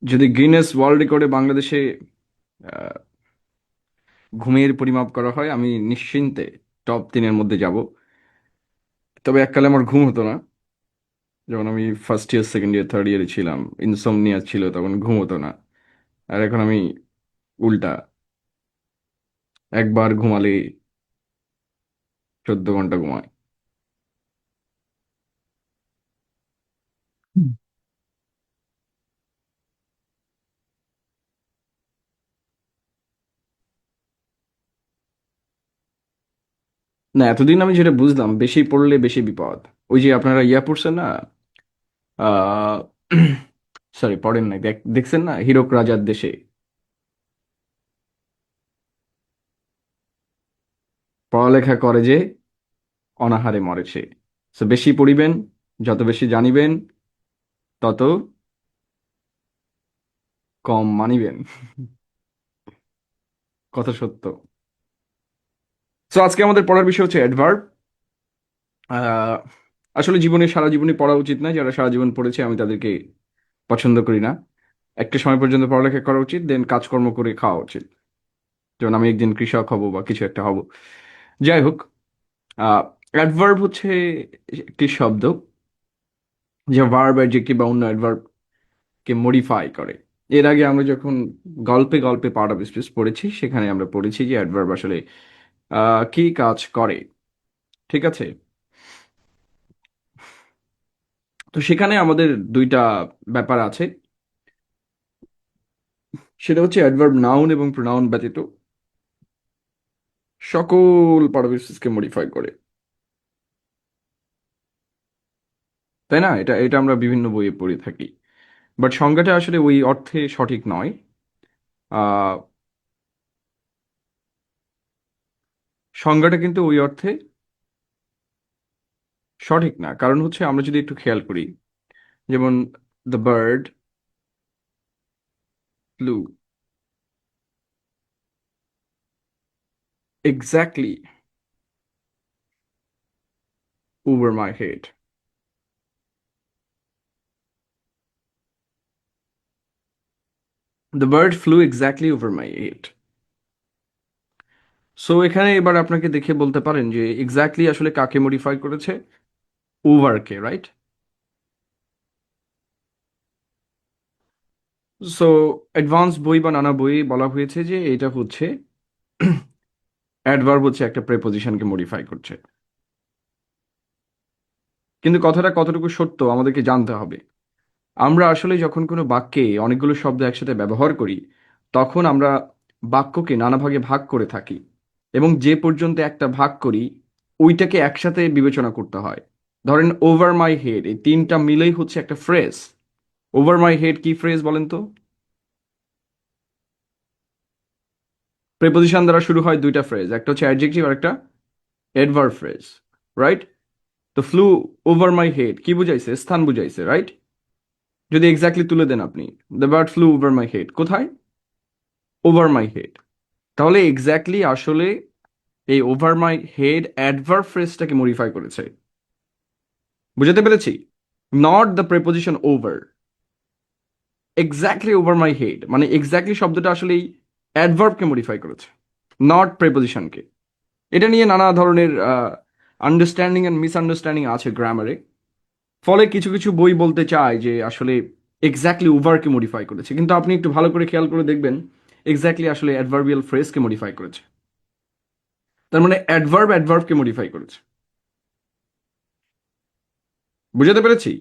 যদি Guinness world রেকর্ডে বাংলাদেশে আহ, ঘুমের পরিমাপ করা হয়, আমি নিশ্চিন্তে টপ 3-এর মধ্যে যাব। তবে এককালে আমার ঘুম হতো না। যখন আমি first year, second year, third ইয়ারে ছিলাম, ইনসোমনিয়া ছিল, তখন ঘুম হতো না। আর এখন আমি উল্টা, একবার ঘুমালে 14 ঘন্টা ঘুমাই। হুম। না, এতদিন আমি যেটা বুঝলাম, বেশি পড়লে বেশি বিপদ। ওই যে আপনারা ইয়া পড়ছেন না, আহ সরি পড়েন নাই, দেখছেন না হীরক রাজার দেশে? পড়ালেখা করে যে অনাহারে মরে সে। So, বেশি পড়িবেন, যত বেশি জানিবেন, তত কম মানিবেন। কথা সত্য। আজকে আমাদের পড়ার বিষয় হচ্ছে অ্যাডভার্ব। আসলে জীবনে, সারা জীবনে পড়া উচিত না। যারা সারা জীবন পড়েছে আমি তাদেরকে পছন্দ করি না। একটা সময় পর্যন্ত পড়ালেখা করা উচিত, দেন কাজকর্ম করে খাওয়া উচিত। যেমন আমি একদিন কৃষক হব বা কিছু একটা হব। যাই হোক, অ্যাডভার্ব হচ্ছে একটি শব্দ যা ভার্ব, অ্যাডজেক্টিভ বা অন্য অ্যাডভার্ব কে মডিফাই করে। এর আগে আমরা যখন গল্পে গল্পে পার্ট অফ স্পিচ পড়েছি, সেখানে আমরা পড়েছি যে অ্যাডভার্ব আসলে কি কাজ করে। ঠিক আছে? তো সেখানে আমাদের দুইটা ব্যাপার আছে। সেটা হচ্ছে অ্যাডভার্ব নাউন এবং প্রোনাউন ব্যতীত সকল পার্ট অফ স্পিচকে মডিফাই করে। তাই না? এটা এটা আমরা বিভিন্ন বইয়ে পড়ে থাকি। বাট সংজ্ঞাটা আসলে ওই অর্থে সঠিক নয়। আহ সংজ্ঞাটা কিন্তু ওই অর্থে সঠিক না। কারণ হচ্ছে আমরা যদি একটু খেয়াল করি, যেমন the bird flu exactly over my head. The bird flu exactly over my head. So এখানে এবার আপনাকে দেখে বলতে পারেন যে এক্স্যাক্টলি আসলে কাকে মডিফাই করেছে? ওভারকে, রাইট? সো অ্যাডভান্স বই বা নানা বই বলা হয়েছে যে এটা হচ্ছে অ্যাডভার্ব হচ্ছে একটা প্রেপোজিশনকে মডিফাই করছে। কিন্তু কথাটা কতটুকু সত্য আমাদেরকে জানতে হবে। আমরা আসলে যখন কোনো বাক্যে অনেকগুলো শব্দ একসাথে ব্যবহার করি, তখন আমরা বাক্যকে নানা ভাগে ভাগ করে থাকি। এবং যে পর্যন্ত একটা ভাগ করি, ওইটাকে একসাথে বিবেচনা করতে হয়। ধরেন ওভার মাই হেড, এই তিনটা মিলেই হচ্ছে একটা ফ্রেজ। ওভার মাই হেড কি ফ্রেজ বলেন তো? প্রেপোজিশন দ্বারা শুরু হয় দুইটা ফ্রেজ, একটা হচ্ছে অ্যাডজেক্টিভ আর একটা অ্যাডভার্ব ফ্রেজ, রাইট? তো ফ্লু ওভার মাই হেড কি বুঝাইছে? স্থান বুঝাইছে, রাইট? যদি এক্স্যাক্টলি তুলে দেন আপনি, the bird flew over my head, কোথায়? Over my head. তাহলে এক্স্যাক্টলি আসলে এই ওভার মাই হেড অ্যাডভার্ব ফ্রেজটাকে মডিফাই করেছে। বুঝাতে পেরেছি? Not the preposition over. Exactly over my head মানে এক্স্যাক্টলি শব্দটা আসলে এই অ্যাডভার্বকে মডিফাই করেছে, নট প্রেপোজিশনকে। এটা নিয়ে নানা ধরনের আন্ডারস্ট্যান্ডিং অ্যান্ড মিসআন্ডারস্ট্যান্ডিং আছে গ্রামারে। ফলে কিছু কিছু বই বলতে চায় যে আসলে এক্স্যাক্টলি ওভারকে মডিফাই করেছে, কিন্তু আপনি একটু ভালো করে খেয়াল করে দেখবেন এক্স্যাক্টলি আসলে অ্যাডভার্বিয়াল ফ্রেজকে মডিফাই করেছে। তার মানে অ্যাডভার্ব অ্যাডভার্বকে মডিফাই করেছে। বুঝাতে পেরেছি?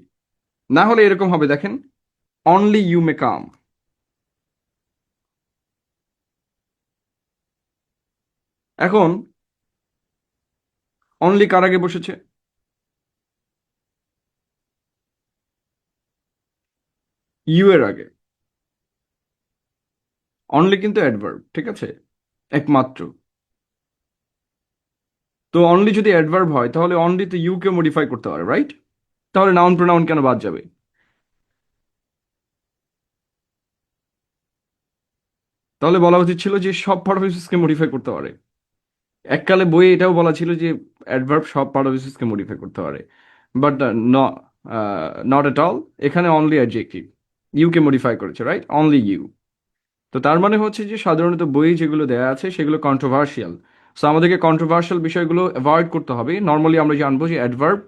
না হলে এরকম হবে, দেখেন, অনলি ইউ মে কাম। এখন অনলি কার আগে বসেছে? ইউ এর আগে। অনলি কিন্তু অ্যাডভার্ব, ঠিক আছে? একমাত্র। তো অনলি যদি অ্যাডভার্ব হয়, তাহলে অনলি তো ইউ কে মডিফাই করতে পারে, রাইট? তাহলে নাউন প্রোনাউন কেন বাদ যাবে? তাহলে বলা উচিত ছিল যে সব পার্ট অফ স্পিচকে মডিফাই করতে পারে। এককালে বইয়ে এটাও বলা ছিল যে অ্যাডভার্ব সব পার্ট অফ স্পিচকে মডিফাই করতে পারে। But not at all. এখানে অনলি অ্যাডজেক্টিভ। ইউকে মডিফাই করেছে, রাইট? Only you. তো তার মানে হচ্ছে যে সাধারণত বই যেগুলো দেয়া আছে সেগুলো কন্ট্রোভার্সিয়াল। সো আমাদেরকে কন্ট্রোভার্সিয়াল বিষয়গুলো অ্যাভয়েড করতে হবে। নর্মালি আমরা জানবো যে অ্যাডভার্ব,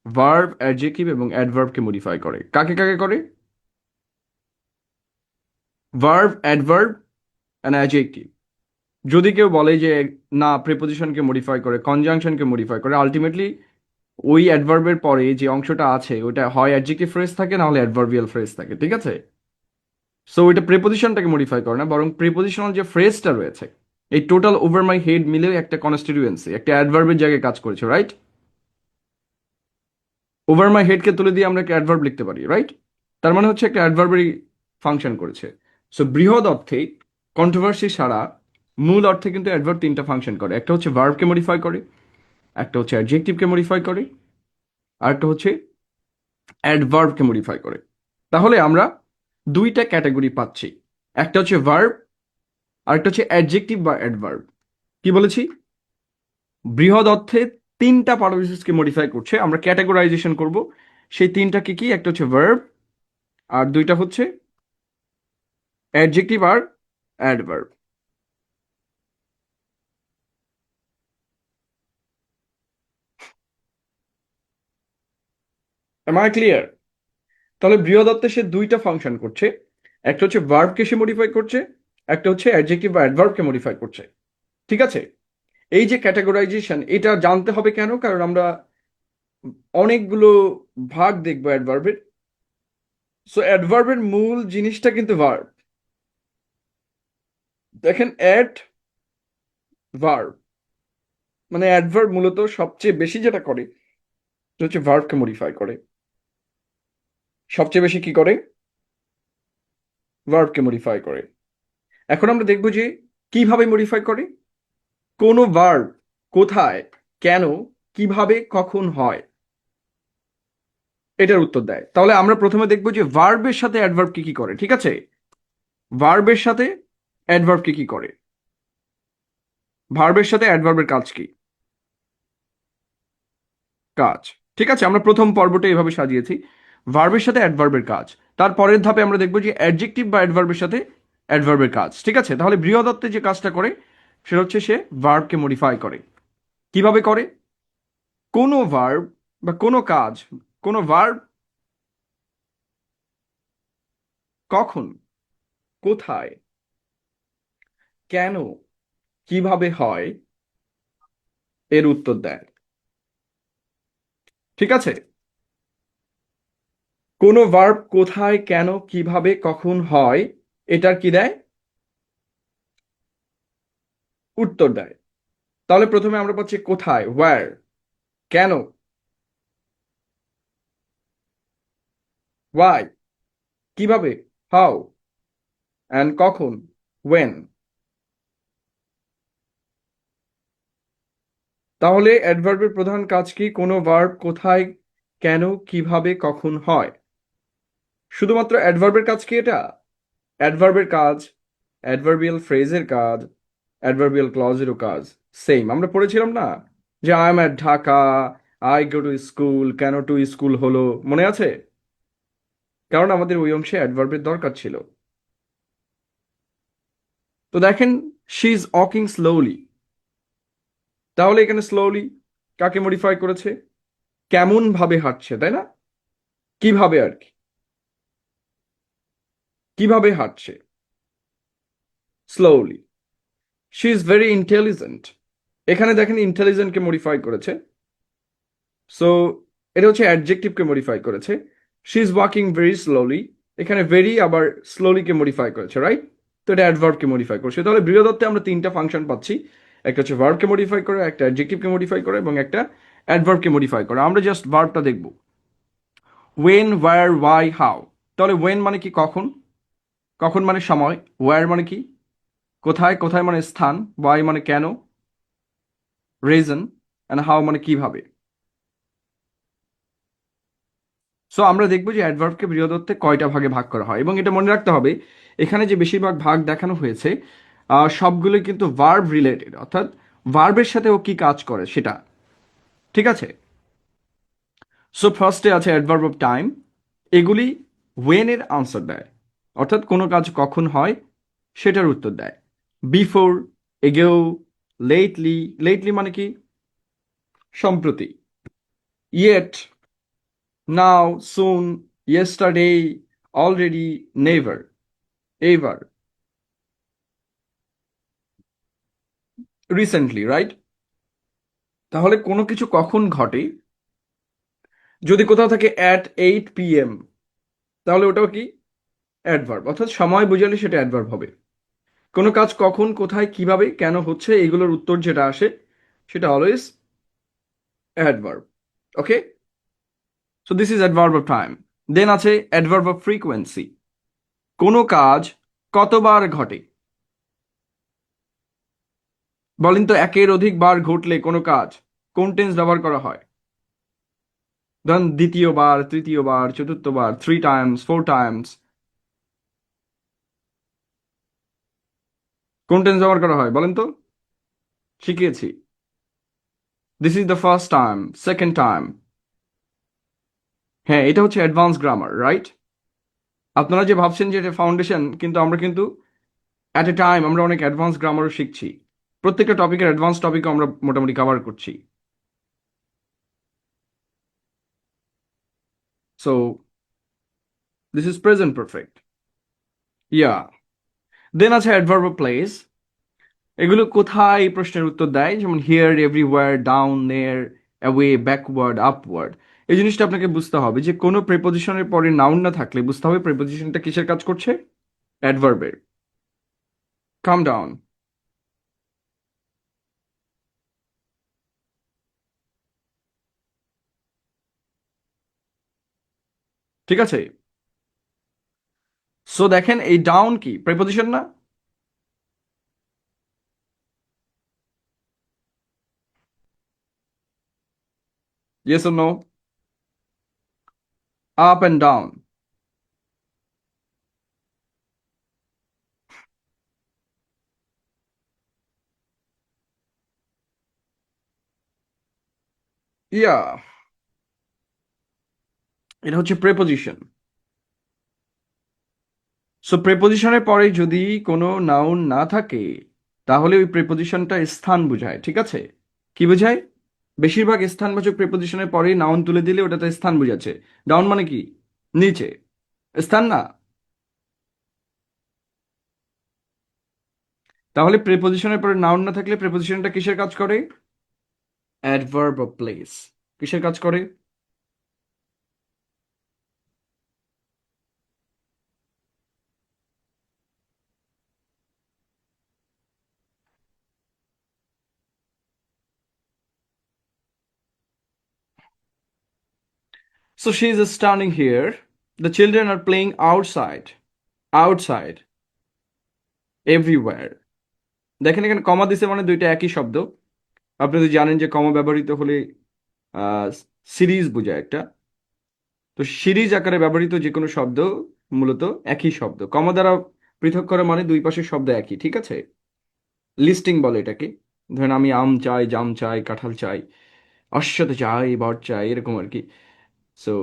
ভার্ব, অ্যাডজেক্টিভ এবং অ্যাডভার্বকে মডিফাই করে। কাকে কাকে করে? Verb, adverb and adjective. যদি কেউ বলে যে না প্রিপোজিশনকে মডিফাই করে, কনজাংশনকে মডিফাই করে, আলটিমেটলি ওই অ্যাডভার্বের পরে যে অংশটা আছে ওটা হয় অ্যাডজেক্টিভ ফ্রেজ থাকে, না হলে অ্যাডভার্বিয়াল ফ্রেজ থাকে, ঠিক আছে? সো ওইটা প্রিপোজিশনটাকে মডিফাই করে না, বরং প্রিপোজিশনাল যে ফ্রেজটা রয়েছে, এই টোটাল ওভার মাই হেড মিলে একটা কনস্টিটিউয়েন্সি, একটা অ্যাডভার্বের জায়গায় কাজ করেছে, রাইট? ওভার মাই হেডকে তুলে দিয়ে আমরা একটা অ্যাডভার্ব লিখতে পারি, রাইট? তার মানে হচ্ছে একটা অ্যাডভার্বেরই ফাংশন করেছে। সো বৃহৎ অর্থে কন্ট্রোভার্সি ছাড়া মূল অর্থে কিন্তু অ্যাডভার্ব তিনটা ফাংশন করে। একটা হচ্ছে ভার্বকে মডিফাই করে, একটা হচ্ছে অ্যাডজেক্টিভকে মডিফাই করে, আর একটা হচ্ছে অ্যাডভার্বকে মডিফাই করে। তাহলে আমরা দুইটা ক্যাটাগরি পাচ্ছি, একটা হচ্ছে ভার্ব আর একটা হচ্ছে অ্যাডজেক্টিভ বা অ্যাডভার্ব। কি বলেছি? বৃহৎ অর্থে তিনটা পার্টসকে মডিফাই করছে, আমরা ক্যাটাগরাইজেশন করব। সেই তিনটা কি কি? একটা হচ্ছে ভার্ব, আর দুইটা হচ্ছে অ্যাডজেক্টিভ আর অ্যাডভার্ব। Am I clear? তাহলে বৃহদত্তে সে দুইটা ফাংশন করছে, একটা হচ্ছে ভার্বকে সে মডিফাই করছে, একটা হচ্ছে অ্যাডজেক্টিভ বা অ্যাডভার্বকে মডিফাই করছে, ঠিক আছে? এই যে ক্যাটাগরাইজেশন, এটা জানতে হবে কেন? কারণ আমরা অনেকগুলো ভাগ দেখবো অ্যাডভার্বের। সো অ্যাডভার্বের মূল জিনিসটা কিন্তু ভার্ব। দেখেন, অ্যাড ভার্ব মানে অ্যাডভার্ব মূলত সবচেয়ে বেশি যেটা করে সেটা হচ্ছে ভার্বকে মডিফাই করে। সবচেয়ে বেশি কি করে? ভার্বকে মডিফাই করে। এখন আমরা দেখবো যে কিভাবে মডিফাই করে। কোন ভার্ব কোথায়, কেন, কিভাবে, কখন হয়, এটার উত্তর দেয়। তাহলে আমরা প্রথমে দেখবো যে ভার্বের সাথে অ্যাডভার্ব কি কি করে, ঠিক আছে? ভার্বের সাথে অ্যাডভার্ব কি কি করে? ভার্বের সাথে অ্যাডভার্বের কাজ কি? কাজ, ঠিক আছে? আমরা প্রথম পর্বটা এভাবে সাজিয়েছি, ভার্বের সাথে অ্যাডভার্বের কাজ। তার পরের ধাপে আমরা দেখবো যে অ্যাডজেক্টিভ বা অ্যাডভার্বের সাথে অ্যাডভার্বের কাজ, ঠিক আছে? তাহলে বৃহদত্তে যে কাজটা করে সেটা হচ্ছে সে ভার্বকে মডিফাই করে। কিভাবে করে? কোনো ভার্ব বা কোনো কাজ, কোনো ভার্ব কখন, কোথায়, কেন, কিভাবে হয়, এর উত্তর দেয়, ঠিক আছে? কোনো ভার্ব কোথায়, কেন, কিভাবে, কখন হয়, এটার কি দেয়? উত্তর দেয়। তাহলে প্রথমে আমরা পাচ্ছি কোথায়, ওয়্যার, কেন, ওয়াই, কিভাবে, হাউ, অ্যান্ড কখন, ওয়েন। তাহলে অ্যাডভার্বের প্রধান কাজ কি? কোনো ভার্ব কোথায়, কেন, কিভাবে, কখন হয়। শুধুমাত্র অ্যাডভার্বের কাজ কি এটা? অ্যাডভার্বের কাজ, অ্যাডভার্বিয়াল ফ্রেজের কাজ, অ্যাডভার্বিয়াল ক্লজেরও কাজ সেম। আমরা পড়েছিলাম না যে I am at Dhaka, I go to school, কেন টু স্কুল হলো, মনে আছে? কারণ আমাদের ওই অংশে অ্যাডভার্বের দরকার ছিল। তো দেখেন, শি ইজ ওয়াকিং স্লোলি। তাহলে এখানে স্লোলি কাকে মডিফাই করেছে? কেমন ভাবে হাঁটছে, তাই না? কিভাবে আর কি, কিভাবে হাঁটছে? Slowly. She is very intelligent. এখানে দেখেন ইন্টেলিজেন্টকে মডিফাই করেছে। সো এটা হচ্ছে অ্যাডজেক্টিভকে মডিফাই করেছে। She is walking very slowly, এখানে ভেরি আবার স্লোলিকে মডিফাই করেছে, রাইট? তো এটা অ্যাডভার্বকে মডিফাই করছে। তাহলে বৃহদত্তে আমরা তিনটা ফাংশন পাচ্ছি, একটা হচ্ছে ভার্বকে মডিফাই করে, একটা অ্যাডজেক্টিভকে মডিফাই করে এবং একটা অ্যাডভার্বকে মডিফাই করে। আমরা জাস্ট ভার্বটা দেখব। When, where, why, how. তাহলে ওয়েন মানে কি? কখন। কখন মানে সময়। ওয়্যার মানে কি? কোথায়। কোথায় মানে স্থান। ওয়াই মানে কেন, রিজন। অ্যান্ড হাউ মানে কিভাবে। সো আমরা দেখবো যে অ্যাডভার্বকে বৃহদত্তে কয়টা ভাগে ভাগ করা হয়, এবং এটা মনে রাখতে হবে এখানে যে বেশিরভাগ ভাগ দেখানো হয়েছে সবগুলো কিন্তু ভার্ব রিলেটেড, অর্থাৎ ভার্বের সাথে ও কি কাজ করে সেটা, ঠিক আছে? সো ফার্স্টে আছে অ্যাডভার্ব অফ টাইম। এগুলি ওয়েন এর আনসার দেয়। অর্থাৎ কোনো কাজ কখন হয় সেটার উত্তর দেয়। Before, এগেও, lately. লেটলি মানে কি? সম্প্রতি। Yet, now, soon, yesterday, already, never, ever, recently, right? তাহলে কোনো কিছু কখন ঘটে, যদি কোথাও থাকে অ্যাট 8 p.m., তাহলে ওটাও কি? অ্যাডভার্ব। অর্থাৎ সময় বোঝালে সেটা অ্যাডভার্ব হবে। কোনো কাজ কখন, কোথায়, কিভাবে, কেন হচ্ছে, এগুলোর উত্তর যেটা আসে সেটা always adverb. Okay, so this is adverb of time. Then আছে অ্যাডভার্ব অফ ফ্রিকোয়েন্সি। কোনো কাজ কতবার ঘটে? বলেন তো, একের অধিক বার ঘটলে কোনো কাজ কোন টেন্স ব্যবহার করা হয়? ধরেন দ্বিতীয়বার, তৃতীয়বার, চতুর্থবার, 3 times, 4 times, কোন টেন্স ব্যবহার করা হয় বলেন তো? শিখিয়েছি। This is the first time, second time. হ্যাঁ, এটা হচ্ছে অ্যাডভান্স গ্রামার, রাইট? আপনারা যে ভাবছেন যে এটা ফাউন্ডেশন, কিন্তু আমরা কিন্তু অ্যাট এ টাইম আমরা অনেক অ্যাডভান্স গ্রামারও শিখছি। প্রত্যেকটা টপিকের অ্যাডভান্স টপিকও আমরা মোটামুটি কভার করছি। So this is present perfect. Yeah. Then আছে অ্যাডভার্ব অফ প্লেস। এগুলো কোথায় এই প্রশ্নের উত্তর দেয়, যেমন হিয়ার, এভরিওয়্যার, ডাউন, নেয়ার, অ্যাওয়ে, ব্যাকওয়ার্ড, আপওয়ার্ড। এই জিনিসটা আপনাকে বুঝতে হবে যে কোনো প্রেপোজিশনের পরে নাউন না থাকলে বুঝতে হবে প্রেপোজিশনটা কিসের কাজ করছে? অ্যাডভার্বের। Come down. ঠিক আছে? সো দেখেন, এই ডাউন কি প্রেপোজিশন না? Yes or no? Up and down. Yeah, এটা হচ্ছে প্রেপোজিশন। সো প্রেপোজিশনের পরে যদি কোনো নাউন না থাকে তাহলে ওই প্রেপোজিশনটা স্থান বোঝায়। ঠিক আছে? কি বোঝায়? বেশিরভাগ স্থানবাচক প্রেপোজিশনের পরে নাউন তুলে দিলে ওটাতে স্থান বোঝাচ্ছে। ডাউন মানে কি? নিচে। স্থান না। তাহলে প্রেপোজিশনের পরে নাউন না থাকলে প্রেপোজিশনটা কিসের কাজ করে? Adverb of place. কিসের কাজ করে? So she is standing here, the children are playing outside. Outside, everywhere. দেখেন এখানে কমা দিছে মানে দুইটা একই শব্দ। আপনি তো জানেন যে কমা ব্যবহৃত হলে সিরিজ বোঝায় একটা। তো সিরিজ আকারে ব্যবহৃত যে কোনো শব্দ মূলত একই শব্দ। কমা দ্বারা পৃথক করা মানে দুই পাশের শব্দ একই। ঠিক আছে? লিস্টিং বলে এটাকে। ধরেন আমি আম চাই, জাম চাই, কাঁঠাল চাই, অশ্বত্থ চাই, বট চাই, এরকম আর কি। সো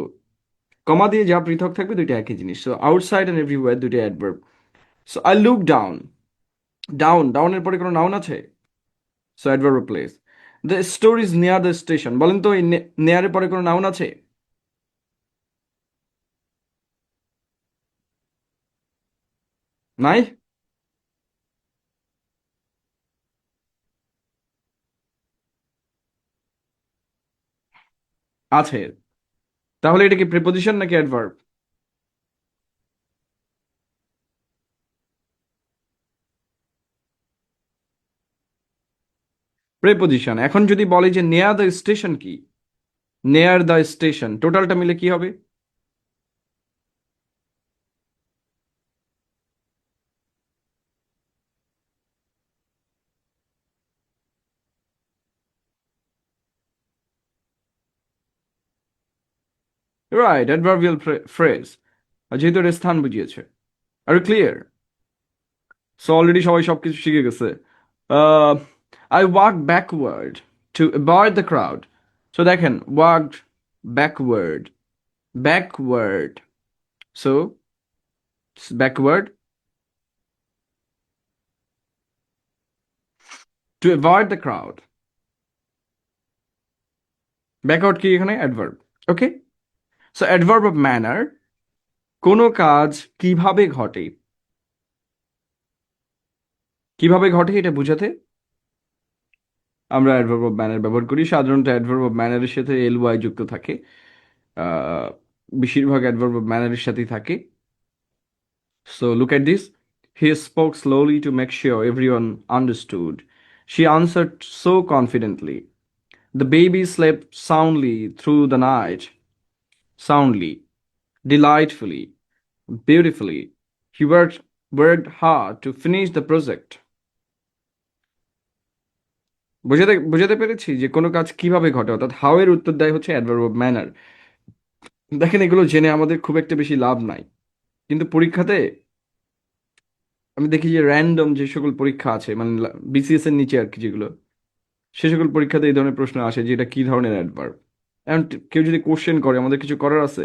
কমা দিয়ে যা পৃথক থাকবে দুইটা একই জিনিস। সো আউটসাইড অ্যান্ড এভরিওয়্যার দুইটা adverb. So I look down. Down, ডাউনের পরে কোনো নাউন আছে? So adverb place. The store is near the station. বলেন তো এই নেয়ারের পরে কোনো নাউন আছে? নাই? আছে। তাহলে এটা কি প্রিপোজিশন নাকি অ্যাডভার্ব? প্রিপোজিশন। এখন যদি বলে যে নেয়ার দ্য স্টেশন কি? নেয়ার দ্য স্টেশন টোটালটা মিলে কি হবে? Right, adverbial phrase. যেহেতু এটা স্থান বুঝিয়েছে। আর ক্লিয়ার? সো অলরেডি সবাই সবকিছু শিখে গেছে। I walk backward to avoid the crowd. So দেখেন, walked, backward, backward. So backward, to avoid the crowd. Backward কি এখানে adverb. Okay, so adverb of manner, কোনো কাজ কিভাবে ঘটে, কিভাবে ঘটে এটা বোঝাতে আমরা অ্যাডভার্ব অফ ম্যানার ব্যবহার করি। সাধারণত অ্যাডভার্ব অফ ম্যানারের সাথে এল ওয়াই যুক্ত থাকে, আহ, বেশিরভাগ অ্যাডভার্ব অফ ম্যানারের সাথেই থাকে। So look at this, he spoke slowly to make sure everyone understood, she answered so confidently, the baby slept soundly through the night, soundly, delightfully, beautifully. He worked hard to finish the project. বোঝাতে বোঝাতে পেরেছি যে কোনো কাজ কিভাবে ঘটে, অর্থাৎ how এর উত্তর দেয় হচ্ছে অ্যাডভার্ব অফ ম্যানার। দেখেন এগুলো জেনে আমাদের খুব একটা বেশি লাভ নাই, কিন্তু পরীক্ষাতে আমি দেখি যে র্যান্ডম যে সকল পরীক্ষা আছে, মানে বিসিএস এর নিচে আর কি যেগুলো, সে সকল পরীক্ষাতে এই ধরনের প্রশ্ন আসে যে এটা কি ধরনের অ্যাডভার্ব। এখন কেউ যদি কোশ্চেন করে আমাদের কিছু করার আছে?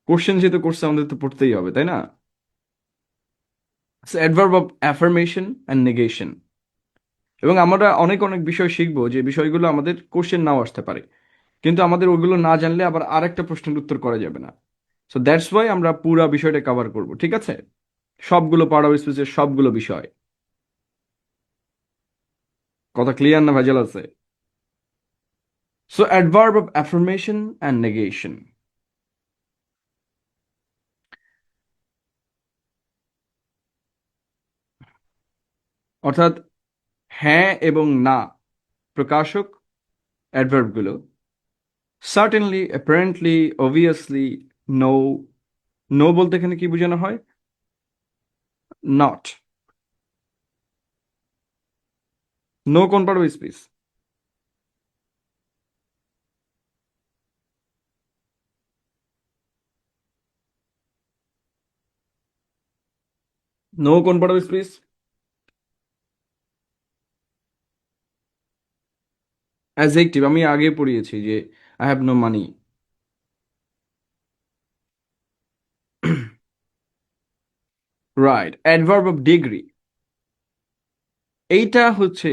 কোশ্চেন যেহেতু করছে আমাদের তো পড়তেই হবে, তাই না? Adverb of affirmation and negation. এবং আমরা অনেক অনেক বিষয় শিখবো যে বিষয়গুলো আমাদের কোশ্চেন নাও আসতে পারে, কিন্তু আমাদের ওগুলো না জানলে আবার আরেকটা প্রশ্নের উত্তর করা যাবে না। সো দ্যাটস ওয়াই আমরা পুরো বিষয়টা কভার করব, ঠিক আছে? সবগুলো পার্ট অফ স্পিচের সবগুলো বিষয়। কথা ক্লিয়ার না ভেজাল আছে? So adverb of affirmation and negation, অর্থাৎ হ্যাঁ এবং না প্রকাশক অ্যাডভার্বগুলো। Certainly, apparently, obviously, no. No বলতে এখানে কি বোঝানো হয়? নট। নো কোন পার্ট অফ স্পিচ? নো কোন পার্ট অফ স্পিচ? অ্যাডজেক্টিভ। আমি আগে পড়িয়েছি যে I have no money. Right. Adverb of degree, এইটা হচ্ছে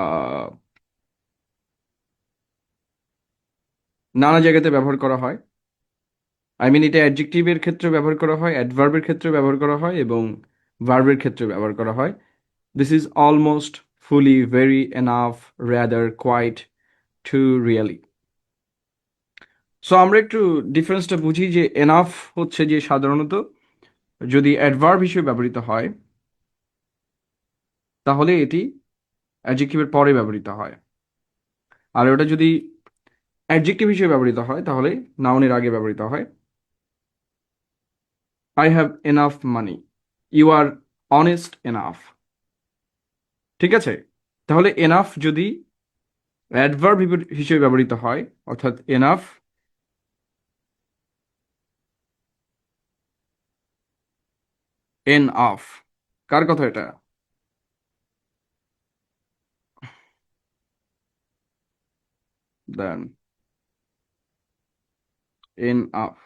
আহ, নানা জায়গাতে ব্যবহার করা হয়। আই মিন এটা অ্যাডজেক্টিভের ক্ষেত্রে ব্যবহার করা হয়, অ্যাডভার্বের ক্ষেত্রে ব্যবহার করা হয় এবং ভার্বের ক্ষেত্রে ব্যবহার করা হয়। This is almost, fully, very, enough, rather, quite, too, really. So আমরা একটু ডিফারেন্সটা বুঝি যে এনাফ হচ্ছে যে সাধারণত যদি অ্যাডভার্ব হিসেবে ব্যবহৃত হয় তাহলে এটি অ্যাডজেক্টিভের পরে ব্যবহৃত হয়, আর ওটা যদি অ্যাডজেক্টিভ হিসেবে ব্যবহৃত হয় তাহলে নাউনের আগে ব্যবহৃত হয়। I have enough money, you are honest enough. ঠিক আছে? তাহলে এনাফ যদি অ্যাডভার্ব হিসেবে ব্যবহৃত হয়, অর্থাৎ এনাফ এন অফ, কার কথা এটা? Than n of.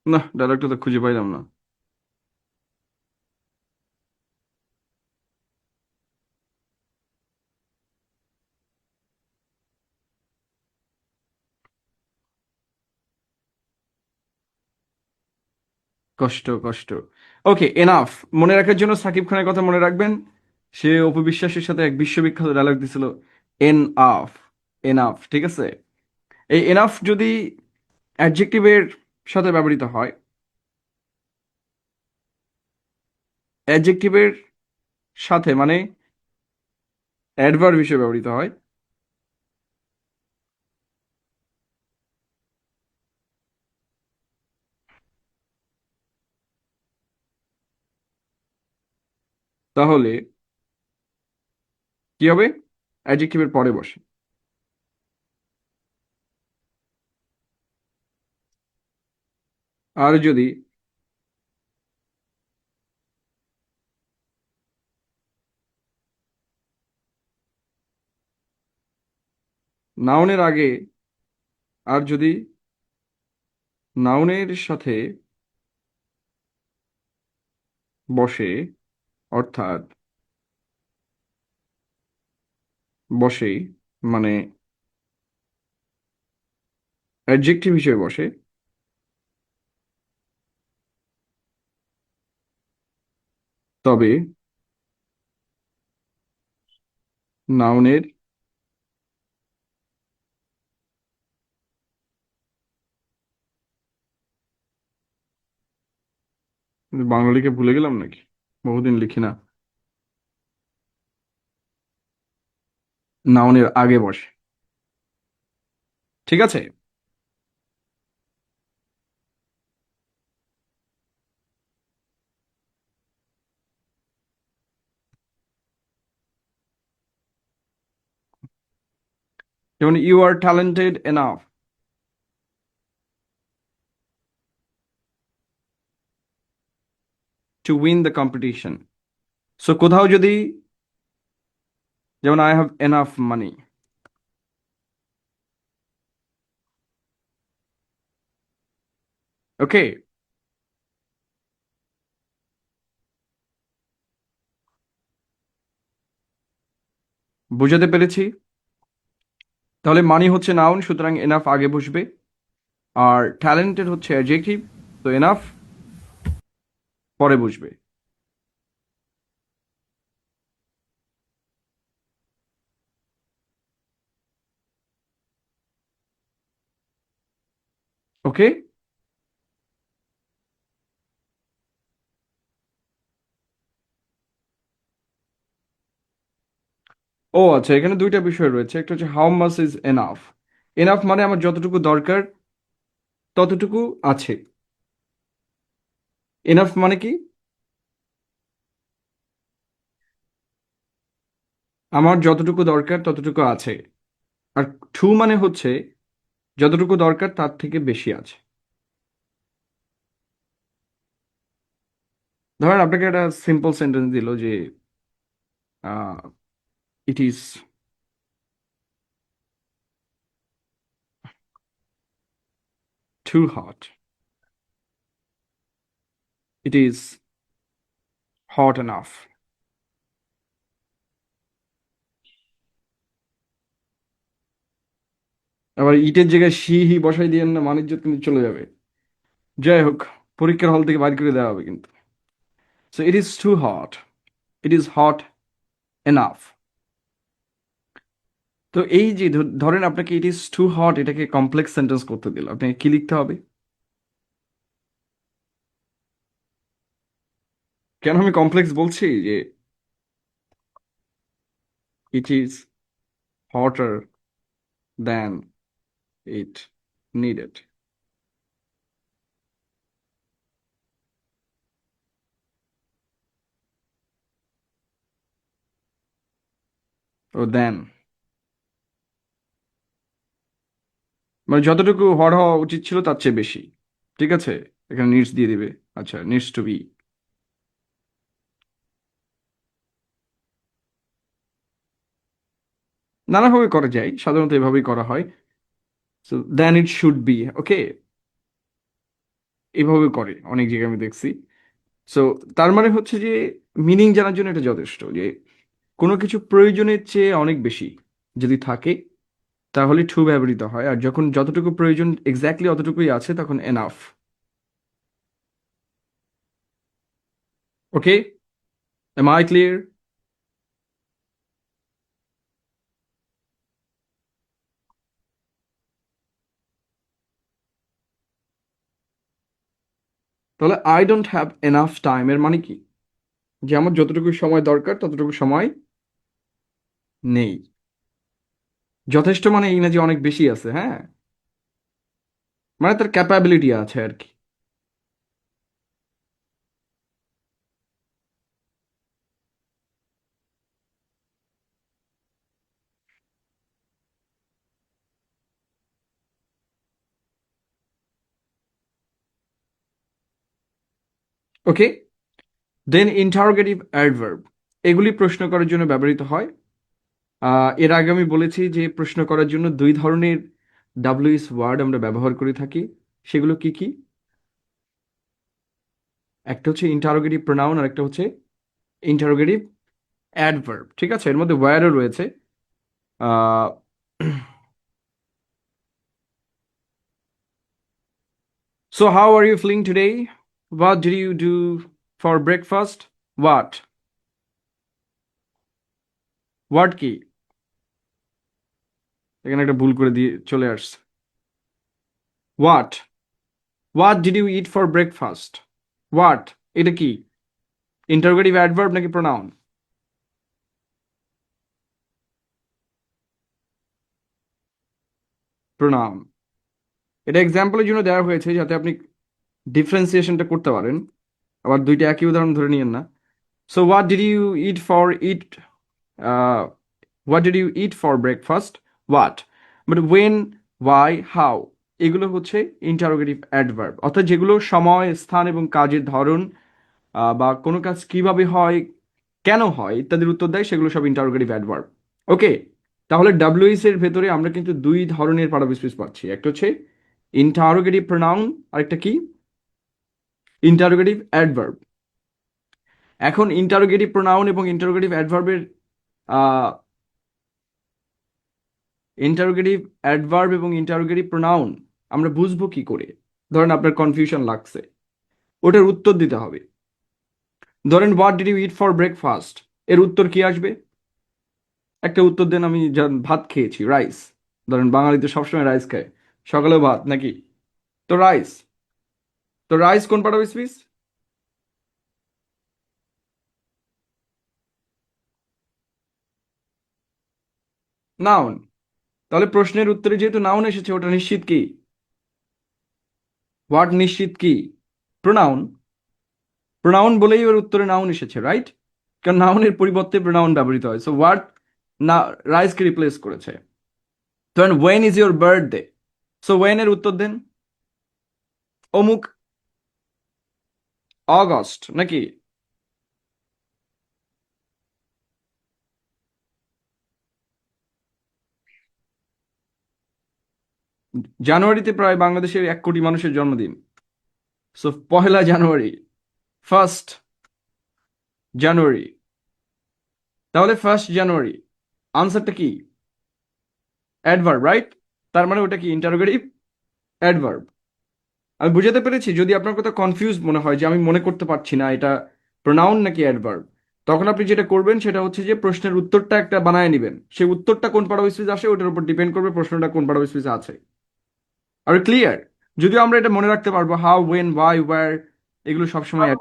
না, ডায়লগটা তো খুঁজে পাইলাম না। কষ্ট কষ্ট। ওকে, এনাফ মনে রাখার জন্য সাকিব খানের কথা মনে রাখবেন। সে অপু বিশ্বাসের সাথে এক বিশ্ববিখ্যাত ডায়লগ দিছিল, এন আফ, এনাফ। ঠিক আছে? এই এনাফ যদি অ্যাডজেক্টিভের সাথে ব্যবহৃত হয়, অ্যাডজেক্টিভের সাথে মানে অ্যাডভার্ব হিসেবে ব্যবহৃত হয়, তাহলে কি হবে? অ্যাডজেক্টিভের পরে বসে। আর যদি নাউনের আগে, আর যদি নাউনের সাথে বসে, অর্থাৎ বসে মানে অ্যাডজেক্টিভ হিসেবে বসে, তবে নাউনের বাংলা লিখে ভুলে গেলাম নাকি? বহুদিন লিখি না। নাউনের আগে বসে। ঠিক আছে। যেমন you are talented enough to win the competition. So কোথাও যদি, যেমন I have enough money. Okay, বুঝাতে পেরেছি? তাহলে মানি হচ্ছে নাউন, সুতরাং এনাফ আগে বসবে। আর ট্যালেন্টেড হচ্ছে অ্যাডজেক্টিভ, তো এনাফ পরে বসবে। ওকে। ও আচ্ছা, এখানে দুইটা বিষয় রয়েছে। একটা হচ্ছে how much is enough. Enough মানে আমার যতটুকু দরকার ততটুকু আছে। এনাফ মানে কি? আমার যতটুকু দরকার ততটুকু আছে। আর টু মানে হচ্ছে যতটুকু দরকার তার থেকে বেশি আছে। ধরেন আপনাকে একটা সিম্পল সেন্টেন্স দিল যে it is too hot, it is hot enough. আবার ইটের জায়গায় সি হি বসাই দিয়েন না, মানিজ্য কিন্তু চলে যাবে। যাই হোক, পরীক্ষার হল থেকে বাইর করে দেওয়া হবে কিন্তু। So it is too hot, it is hot enough. তো এই যে ধরেন আপনাকে ইট ইজ টু হট এটাকে কমপ্লেক্স সেন্টেন্স করতে দিল, আপনাকে কি লিখতে হবে? কেন আমি কমপ্লেক্স বলছি? যে it is hotter than it needed. ও দেন মানে যতটুকু হট হওয়া উচিত ছিল তার চেয়ে বেশি। ঠিক আছে, এখানে নিডস দিয়ে দিবে। আচ্ছা, নিডস টু বি। নানাভাবে করা যায়, সাধারণত এভাবেই করা হয়। So then it should be okay, এভাবে করে অনেক জায়গায় আমি দেখছি। সো তার মানে হচ্ছে যে মিনিং জানার জন্য এটা যথেষ্ট যে কোনো কিছু প্রয়োজনের চেয়ে অনেক বেশি যদি থাকে তাহলে টু ব্যবহৃত হয়, আর যখন যতটুকু প্রয়োজন এক্স্যাক্টলি অতটুকুই আছে তখন enough. Okay, am I clear? তাহলে I don't have enough time এর মানে কি? যে আমার যতটুকু সময় দরকার ততটুকু সময় নেই। যথেষ্ট মানে এই না যে অনেক বেশি আছে, হ্যাঁ, মানে তার ক্যাপাবিলিটি আছে আর কি। ওকে, দেন ইন্টারোগেটিভ অ্যাডভার্ব, এগুলি প্রশ্ন করার জন্য ব্যবহৃত হয়। এর আগে আমি বলেছি যে প্রশ্ন করার জন্য দুই ধরনের ডাব্লিউএস ওয়ার্ড আমরা ব্যবহার করে থাকি। সেগুলো কি কি? একটা হচ্ছে ইন্টারোগেটিভ প্রোনাউন আর একটা হচ্ছে ইন্টারোগেটিভ অ্যাডভার্ব। ঠিক আছে, এর মধ্যে ওয়্যারও রয়েছে। So how are you feeling today? What did you do for breakfast? What what কি? এখানে একটা ভুল করে দিয়ে চলে আসছে। What what did you eat for breakfast? What, এটা কি ইন্টারোগেটিভ অ্যাডভার্ব নাকি প্রোনাউন? প্রোনাউন। এটা এক্সাম্পলের জন্য দেওয়া হয়েছে যাতে আপনি ডিফারেন্সিয়েশনটা করতে পারেন। আবার দুইটা একই উদাহরণ ধরে নিয়েন না। So what did you eat for eat, what did you eat for breakfast? What. But when, why, how, এগুলো হচ্ছে ইন্টারোগেটিভ অ্যাডভার্ব, অর্থাৎ যেগুলো সময়, স্থান এবং কাজের ধরন বা কোনো কাজ কিভাবে হয়, কেন হয় ইত্যাদির উত্তর দেয়, সেগুলো সব ইন্টারোগেটিভ অ্যাডভার্ব। ওকে, তাহলে ডাব্লিউএস এর ভেতরে আমরা কিন্তু দুই ধরনের প্যারাব স্পেস পাচ্ছি। একটা হচ্ছে ইন্টারোগেটিভ প্রোনাউন, আরেকটা কি ইন্টারোগেটিভ অ্যাডভার্ব। এখন ইন্টারোগেটিভ প্রোনাউন এবং ইন্টারোগেটিভ অ্যাডভার্বের ইন্টারোগেটিভ অ্যাডভার্ব এবং ইন্টারোগেটিভ প্রোনাউন আমরা বুঝবো কি করে? ধরেন আপনার কনফিউশন লাগছে, ওটার উত্তর দিতে হবে। ধরেন what did you eat for breakfast, এর উত্তর কি আসবে? একটা উত্তর দেন। আমি ভাত খেয়েছি, রাইস। ধরেন বাঙালি তো সবসময় রাইস খায়, সকালেও ভাত নাকি? তো রাইস। তো রাইস কোন পার্ট অফ স্পিচ? নাউন। তাহলে প্রশ্নের উত্তরে যেহেতু নাউন এসেছে, ওটা নিশ্চিত কি? হোয়াট নিশ্চিত কি? প্রোনাউন। প্রোনাউন বলেই ওর উত্তরে নাউন এসেছে, রাইট? কারণ নাউনের পরিবর্তে প্রোনাউন ব্যবহৃত হয়। সো হোয়াট না রাইসকে রিপ্লেস করেছে। ধরেন when is your birthday, so when এর উত্তর দেন অমুক অগস্ট নাকি? জানুয়ারিতে প্রায় বাংলাদেশের 1 কোটি মানুষের জন্মদিন। সো পহেলা জানুয়ারি, ফার্স্ট জানুয়ারি। তাহলে ফার্স্ট জানুয়ারি আনসারটা কি? Adverb, right? তার মানে ওটা কি ইন্টারোগেটিভ অ্যাডভার্ব। আমি বুঝাতে পেরেছি? যদি আপনার কথা কনফিউজ মনে হয় যে আমি মনে করতে পারছি না এটা প্রোনাউন নাকি অ্যাডভার্ব, তখন আপনি যেটা করবেন সেটা হচ্ছে যে প্রশ্নের উত্তরটা একটা বানায় নেবেন। সেই উত্তরটা কোন পার্ট অফ স্পিচ আসে ওটার উপর ডিপেন্ড করবে প্রশ্নটা কোন পার্ট অফ স্পিচে আছে। আর ক্লিয়ার? যদিও আমরা এটা মনে রাখতে পারবো হাউ, ওয়েন, ওয়াই, ওয়্যার, এগুলো সবসময়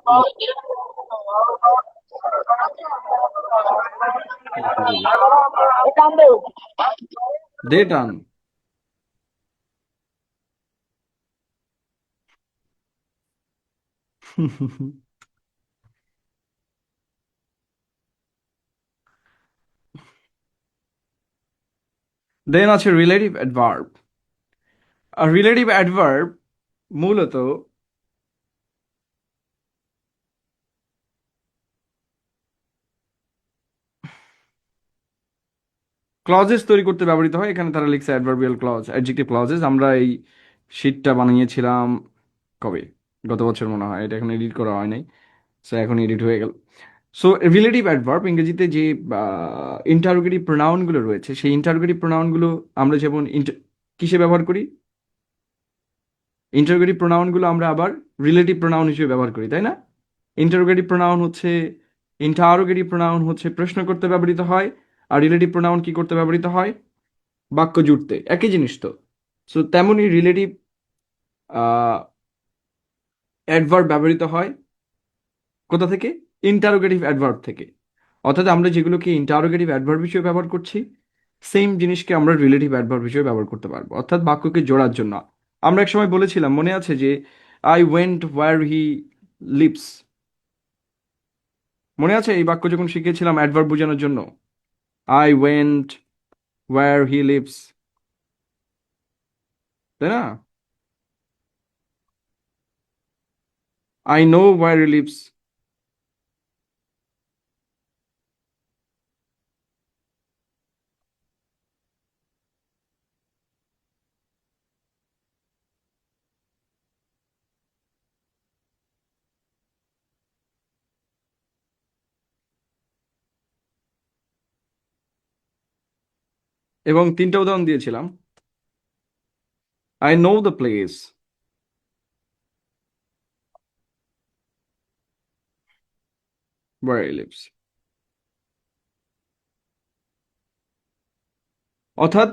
দে টান। দেন আছে রিলেটিভ অ্যাডভার্ব। আর রিলেটিভ অ্যাডভার্ব মূলত ক্লজেস তৈরি করতে ব্যবহৃত হয়। এখানে তারা লিখছে অ্যাডভার্বিয়াল ক্লজ, অ্যাডজেক্টিভ ক্লজেস। আমরা এই শীটটা বানিয়েছিলাম কবে? গত বছর মনে হয়। এটা এখন এডিট করা হয় নাই, সো এখন এডিট হয়ে গেল। সো রিলেটিভ অ্যাডভার্ব ইংরেজিতে যে ইন্টারোগেটিভ প্রোনাউনগুলো রয়েছে, সেই ইন্টারোগেটিভ প্রোনাউনগুলো আমরা যেমন কিসে ব্যবহার করি? ইন্টারোগেটিভ প্রোনাউনগুলো আমরা আবার রিলেটিভ প্রোনাউন হিসেবে ব্যবহার করি, তাই না? ইন্টারোগেটিভ প্রোনাউন হচ্ছে ইন্টারোগেটিভ প্রোনাউন হচ্ছে প্রশ্ন করতে ব্যবহৃত হয়, আর রিলেটিভ প্রোনাউন কি করতে ব্যবহৃত হয়? বাক্য জুড়তে। একই জিনিস তো। সো তেমনই রিলেটিভ অ্যাডভার্ব ব্যবহৃত হয় কোথা থেকে? ইন্টারোগেটিভ অ্যাডভার্ব থেকে। অর্থাৎ আমরা যেগুলোকে ইন্টারোগেটিভ অ্যাডভার্ব হিসেবে ব্যবহার করছি, সেম জিনিসকে আমরা রিলেটিভ অ্যাডভার্ব হিসেবে ব্যবহার করতে পারবো, অর্থাৎ বাক্যকে জোড়ার জন্য। আমরা এক সময় বলেছিলাম, মনে আছে যে I went where he lives? মনে আছে এই বাক্য যখন শিখেছিলাম অ্যাডভার্ব বোঝানোর জন্য? I went where he lives, তাই না? I know where he lives. এবং তিনটা উদাহরণ দিয়েছিলাম। I know the place. Where he lives. অর্থাৎ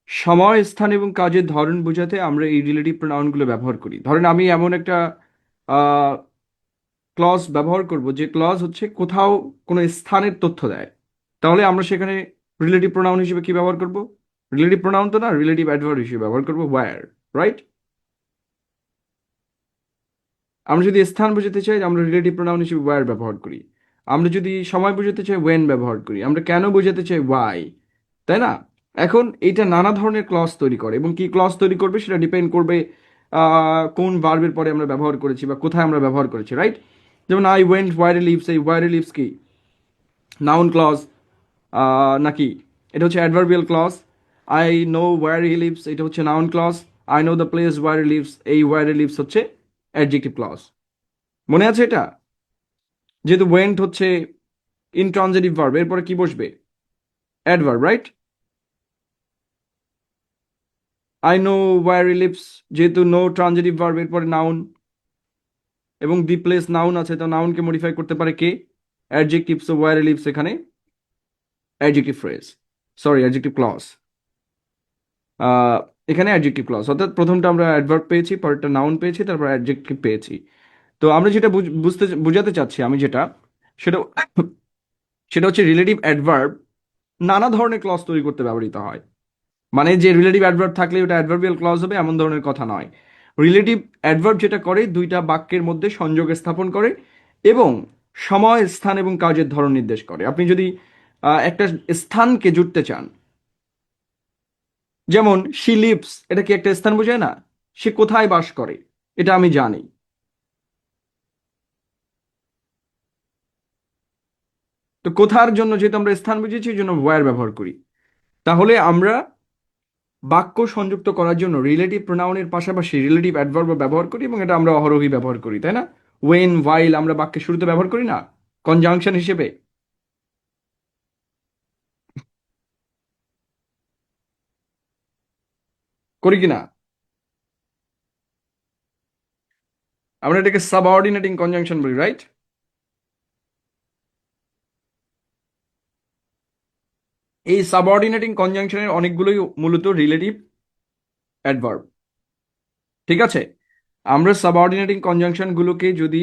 সময়, স্থান এবং কাজের ধরন বোঝাতে আমরা এই রিলেটিভ প্রোনাউনগুলো ব্যবহার করি। ধরেন আমি এমন একটা ক্লজ ব্যবহার করব যে ক্লজ হচ্ছে কোথাও কোনো স্থানের তথ্য দেয়, তাহলে আমরা সেখানে রিলেটিভ প্রোনাউন হিসেবে কি ব্যবহার করব? রিলেটিভ প্রোনাউন তো না, রিলেটিভ অ্যাডভার্ব হিসেবে ব্যবহার করব ওয়্যার। রাইট? আমরা যদি স্থান বোঝাতে চাই আমরা রিলেটিভ প্রোনাউন হিসেবে ওয়্যার ব্যবহার করি। আমরা যদি সময় বোঝাতে চাই ওয়েন ব্যবহার করি। আমরা কেন বোঝাতে চাই ওয়াই। তাই না? এখন এটা নানা ধরনের ক্লজ তৈরি করে, এবং কি ক্লজ তৈরি করবে সেটা ডিপেন্ড করবে কোন ভার্বের পরে আমরা ব্যবহার করেছি বা কোথায় আমরা ব্যবহার করেছি। রাইট? যেমন আই ওয়েন্ট ওয়ার লিভস, এই ওয়ার লিভস কি নাউন ক্লজ নাকি এটা হচ্ছে adverbial clause? I know where he lives এটা হচ্ছে noun clause. I know the place where he lives, এই ওয়ার হি লিভস হচ্ছে অ্যাডজেক্টিভ ক্লজ। মনে আছে এটা? যেহেতু ওয়েন্ট হচ্ছে ইনট্রানজিটিভ ভার্ব, এরপরে কি বসবে? Adverb. Right? I know where he lives, যেহেতু নো ট্রানজিটিভ ভার্ব, এরপরে নাউন, এবং দি প্লেস নাউন আছে, তো নাউনকে মডিফাই করতে পারে কে? Adjective. So where he lives এখানে adjective phrase, sorry adjective clause. এখানে অ্যাডজেক্টিভ ক্লজ, অর্থাৎ প্রথমটা আমরা অ্যাডভার্ব পেয়েছি, পরেরটা নাউন পেয়েছি, তারপর অ্যাডজেক্টিভ পেয়েছি। তো আমরা যেটা বুঝাতে চাচ্ছি আমি যেটা, সেটা সেটা হচ্ছে রিলেটিভ অ্যাডভার্ব নানা ধরনের ক্লজ তৈরি করতে ব্যবহৃত হয়। মানে যে রিলেটিভ অ্যাডভার্ব থাকলে ওটা অ্যাডভার্বিয়াল ক্লজ হবে এমন ধরনের কথা নয়। রিলেটিভ অ্যাডভার্ব যেটা করে দুইটা বাক্যের মধ্যে সংযোগ স্থাপন করে এবং সময়, স্থান এবং কাজের ধরন নির্দেশ করে। আপনি যদি একটা স্থানকে জুড়তে চান, যেমন শি লিভস, এটা কি একটা স্থান বোঝায় না? সে কোথায় বাস করে এটা আমি জানি। তো কোথার জন্য যেহেতু আমরা স্থান বুঝেছি এই জন্য ওয়্যার ব্যবহার করি। তাহলে আমরা বাক্য সংযুক্ত করার জন্য রিলেটিভ প্রোনাউনের পাশাপাশি রিলেটিভ অ্যাডভার্ব ব্যবহার করি, এবং এটা আমরা অহরহই ব্যবহার করি, তাই না? ওয়েন, ওয়াইল আমরা বাক্যের শুরুতে ব্যবহার করি না কনজাংশন হিসেবে? করি কিনা? আমরা এটাকে সাবঅর্ডিনেটিং কনজাংশন বলি। রাইট? এই সাবঅর্ডিনেটিং কনজাংশনের অনেকগুলোই মূলত রিলেটিভ অ্যাডভার্ব। ঠিক আছে? আমরা সাবঅর্ডিনেটিং কনজাংশন গুলোকে যদি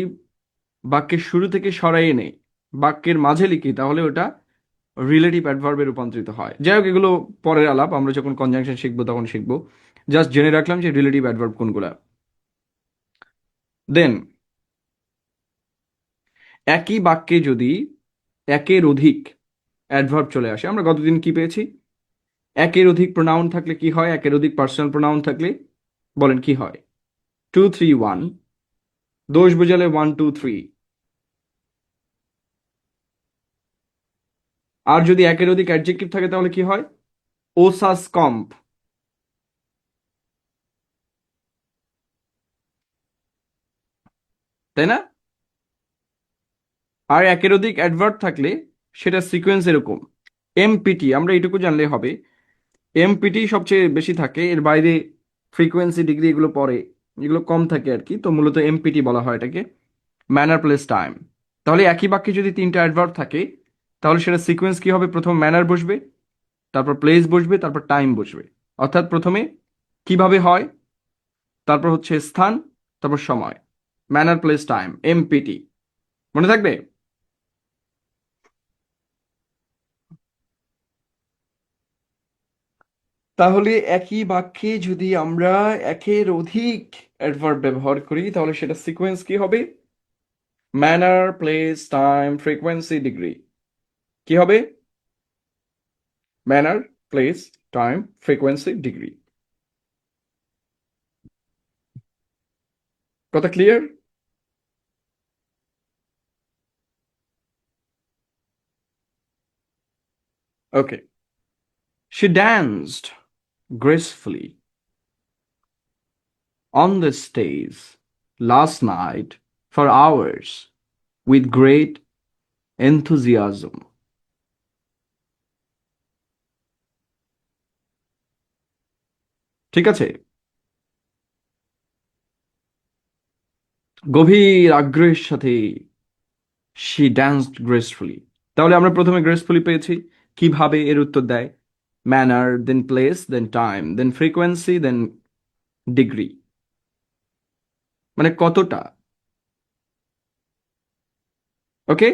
বাক্যের শুরু থেকে সরাই এনে বাক্যের মাঝে লিখি তাহলে ওটা রিলেটিভ অ্যাডভার্বে রূপান্তরিত হয়। যাই হোক, এগুলো পরের আলাপ, আমরা যখন কনজাংশন শিখবো তখন শিখবো। জাস্ট জেনে রাখলাম যে রিলেটিভ অ্যাডভার্ব কোনগুলা। দেন একই বাক্যে যদি একের অধিক অ্যাডভার্ব চলে আসে, আমরা গতদিন কি পেয়েছি? একের অধিক প্রোনাউন থাকলে কি হয়? একের অধিক পার্সোনাল প্রোনাউন থাকলে বলেন কি হয়? টু থ্রি ওয়ান, দোষ বোঝালে ওয়ান টু থ্রি। আর যদি একের অধিক অ্যাডজেক্টিভ থাকে তাহলে কি হয়? ওসাস কম্প। তাই না? আর একের অধিক অ্যাডভার্ব থাকলে সেটা সিকোয়েন্স এরকম: এমপিটি, আমরা এটুকু জানলে হবে। এমপিটি সবচেয়ে বেশি থাকে, এর বাইরে ফ্রিকোয়েন্সি, ডিগ্রি এগুলো পরে, এগুলো কম থাকে আর কি। তো মূলত এমপিটি বলা হয় এটাকে, ম্যানার প্লেস টাইম। তাহলে একই বাক্যে যদি তিনটা অ্যাডভার্ব থাকে তাহলে সেটা সিকোয়েন্স কি হবে? প্রথম ম্যানার বসবে, তারপর প্লেস বসবে, তারপর টাইম বসবে। অর্থাৎ প্রথমে কিভাবে হয়, তারপর হচ্ছে স্থান, তারপর সময়। Manner place time, এমপিটি। মনে থাকবে? তাহলে একই বাক্যে যদি আমরা একের অধিক অ্যাডভার্ব ব্যবহার করি তাহলে সেটা সিকোয়েন্স কি হবে? Manner place time frequency degree. কি হবে? Manner place time frequency degree. কথা clear? Okay, she danced gracefully on the stage last night for hours with great enthusiasm. ঠিক আছে, গভীর আগ্রহের সাথে she danced gracefully। তাহলে আমরা প্রথমে গ্রেসফুলি পেয়েছি, কিভাবে এর উত্তর দেয়, ম্যানার, দেন প্লেস, দেন টাইম, দেন ফ্রিকোয়েন্সি, দেন ডিগ্রি, মানে কতটা। ওকে,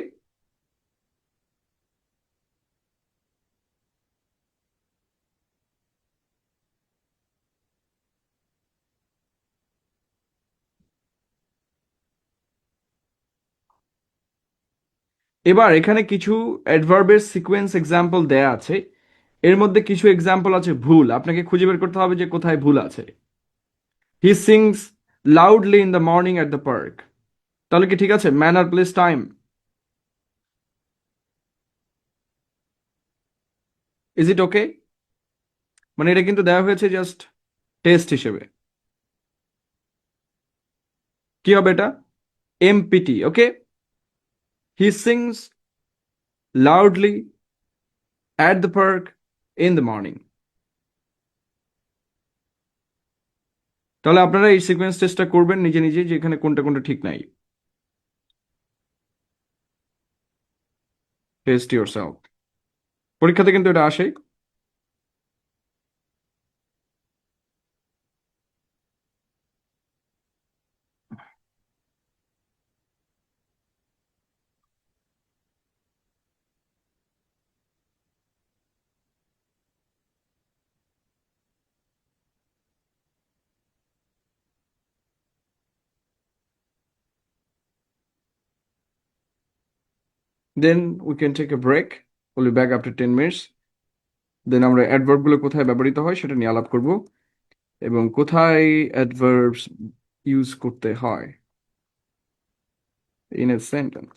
এবার এখানে কিছু অ্যাডভার্বের সিকোয়েন্স এক্সাম্পল দেয়া আছে, এর মধ্যে কিছু এক্সাম্পল আছে ভুল, আপনাকে খুঁজে বের করতে হবে যে কোথায় ভুল আছে। He sings loudly in the morning at the park, তাহলে কি ঠিক আছে, manner, place, time, is it okay? মানে এটা কিন্তু দেওয়া হয়েছে জাস্ট টেস্ট হিসেবে। কি হবে এটা? এমপিটি। ওকে, হি sings loudly at the park in the morning. তাহলে আপনারা এই সিকোয়েন্স টেস্টটা করবেন নিজে নিজে, যে এখানে কোনটা কোনটা ঠিক নাই। টেস্ট ইউর সেলফ, পরীক্ষাতে কিন্তু এটা আসে। Then we can take a break. We'll be back after 10 minutes. দেন আমরা অ্যাডভার্ব গুলো কোথায় ব্যবহৃত হয় সেটা নিয়ে আলাপ করব, এবং কোথায় অ্যাডভার্বস ইউজ করতে হয় ইন এ সেন্টেন্স।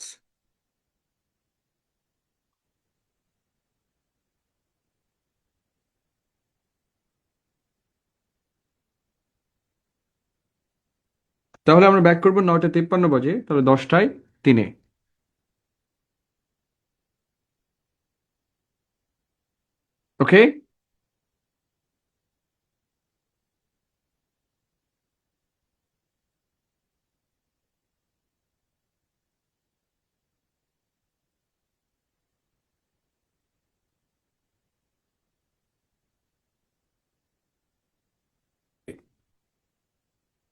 তাহলে আমরা ব্যাক করবো 9:53 বাজে, তাহলে 10:03। ওকে,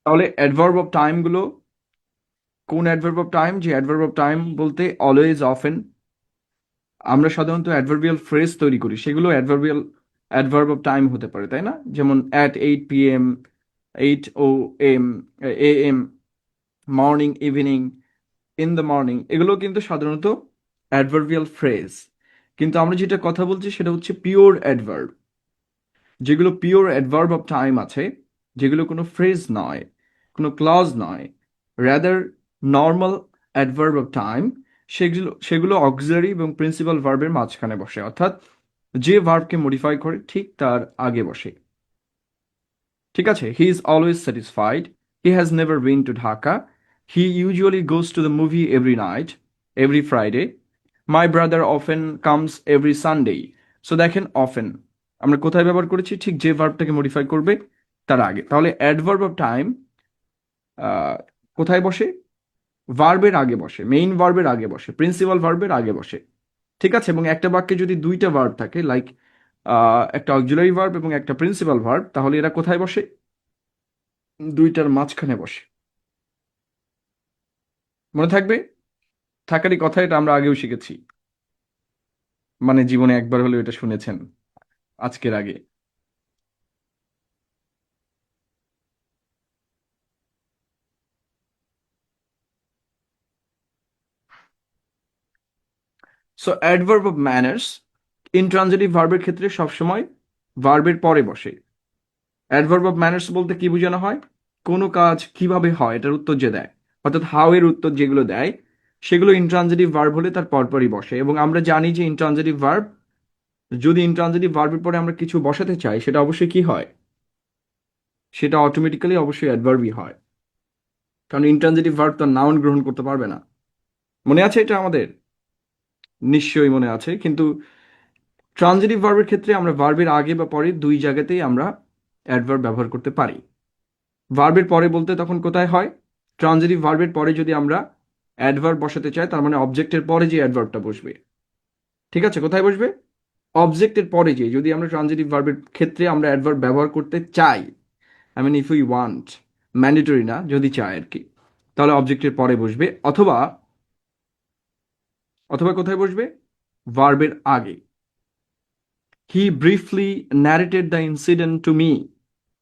তাহলে অ্যাডভার্ব অফ টাইম গুলো, কোন অ্যাডভার্ব অফ টাইম, যে অ্যাডভার্ব অফ টাইম বলতে অলওয়েজ, অফেন, আমরা সাধারণত অ্যাডভার্বিয়াল ফ্রেজ তৈরি করি, সেগুলো অ্যাডভার্ব অফ টাইম হতে পারে, তাই না? যেমন at 8 p.m., 8 o.m., a.m., morning, evening, in the morning, এগুলো কিন্তু সাধারণত অ্যাডভার্বিয়াল ফ্রেজ। কিন্তু আমরা যেটা কথা বলছি সেটা হচ্ছে পিওর অ্যাডভার্ব, যেগুলো পিওর অ্যাডভার্ব অফ টাইম আছে, যেগুলো কোনো ফ্রেজ নয়, কোনো ক্লজ নয়, rather normal adverb of time, সেগুলো অক্সিলারি এবং প্রিন্সিপাল ভার্বের মাঝখানে বসে, অর্থাৎ যে ভার্বকে মডিফাই করে ঠিক তার আগে বসে। ঠিক আছে, he is always satisfied, he has never been to Dhaka, he usually goes to the movie every night, every Friday, my brother often comes every Sunday. So দেখেন, অফেন আমরা কোথায় ব্যবহার করেছি, ঠিক যে ভার্বটাকে মডিফাই করবে তার আগে। তাহলে অ্যাডভার্ব অফ টাইম কোথায় বসে? ভার্বের আগে বসে, মেইন ভার্বের আগে বসে, প্রিন্সিপাল ভার্বের আগে বসে। ঠিক আছে, এবং একটা বাক্যে যদি দুইটা ভার্ব থাকে, লাইক একটা অক্সিলারি ভার্ব এবং একটা প্রিন্সিপাল ভার্ব, তাহলে এরা কোথায় বসে? দুইটার মাঝখানে বসে। মনে থাকবে, থাকারই কথা, এটা আমরা আগেও শিখেছি, মানে জীবনে একবার হলেও এটা শুনেছেন আজকের আগে। So adverb of manners intransitive ভার্বের ক্ষেত্রে সবসময় ভার্বের পরে বসে। অ্যাডভার্ব অফ ম্যানার্স বলতে কি বোঝানো হয়? কোনো কাজ কিভাবে হয় এটার উত্তর যে দেয়, অর্থাৎ হাউ এর উত্তর যেগুলো দেয়, সেগুলো ইনট্রানজিটিভ ভার্ব হলে তার পরপরই বসে। এবং আমরা জানি যে ইনট্রানজিটিভ ভার্ব যদি ইনট্রানজিটিভ ভার্বের পরে আমরা কিছু বসাতে চাই, সেটা অবশ্যই কি হয়? সেটা অটোমেটিক্যালি অবশ্যই অ্যাডভার্বই হয়, কারণ ইনট্রানজিটিভ ভার্ব তো নাউন গ্রহণ করতে পারবে না। মনে আছে এটা আমাদের? নিশ্চয়ই মনে আছে। কিন্তু ট্রানজিটিভ ভার্বের ক্ষেত্রে আমরা ভার্বের আগে বা পরে দুই জায়গাতেই আমরা অ্যাডভার্ব ব্যবহার করতে পারি। ভার্বের পরে বলতে তখন কোথায় হয়? ট্রানজিটিভ ভার্বের পরে যদি আমরা অ্যাডভার্ব বসাতে চাই, তার মানে অবজেক্টের পরে যে অ্যাডভার্বটা বসবে। ঠিক আছে, কোথায় বসবে? অবজেক্টের পরে যে, যদি আমরা ট্রানজিটিভ ভার্বের ক্ষেত্রে আমরা অ্যাডভার্ব ব্যবহার করতে চাই, I mean if we want, mandatory না, যদি চাই আর কি, তাহলে অবজেক্টের পরে বসবে, অথবা অথবা কোথায় বসবে? ভার্বের আগে। He briefly narrated the incident to me,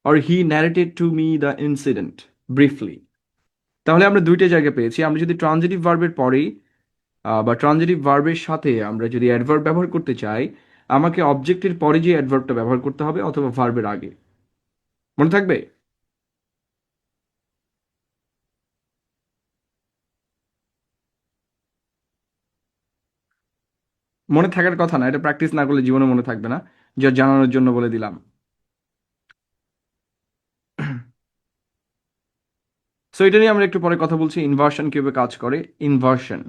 or he narrated to me the incident briefly. তাহলে আমরা দুইটা জায়গা পেয়েছি। আমরা যদি ট্রানজিটিভ ভার্বের পরেই বা ট্রানজিটিভ ভার্বের সাথে আমরা যদি অ্যাডভার্ব ব্যবহার করতে চাই, আমাকে অবজেক্টের পরে যে অ্যাডভার্বটা ব্যবহার করতে হবে, অথবা ভার্বের আগে। মনে থাকবে? মনে থাকার কথা না, এটা প্র্যাকটিস না করলে জীবনে মনে থাকবে না। যা জানানোর জন্য বলে দিলাম। সো এটা নিয়ে আমরা একটু পরে কথা বলছি, ইনভার্সন কিভাবে কাজ করে। ইনভার্সন,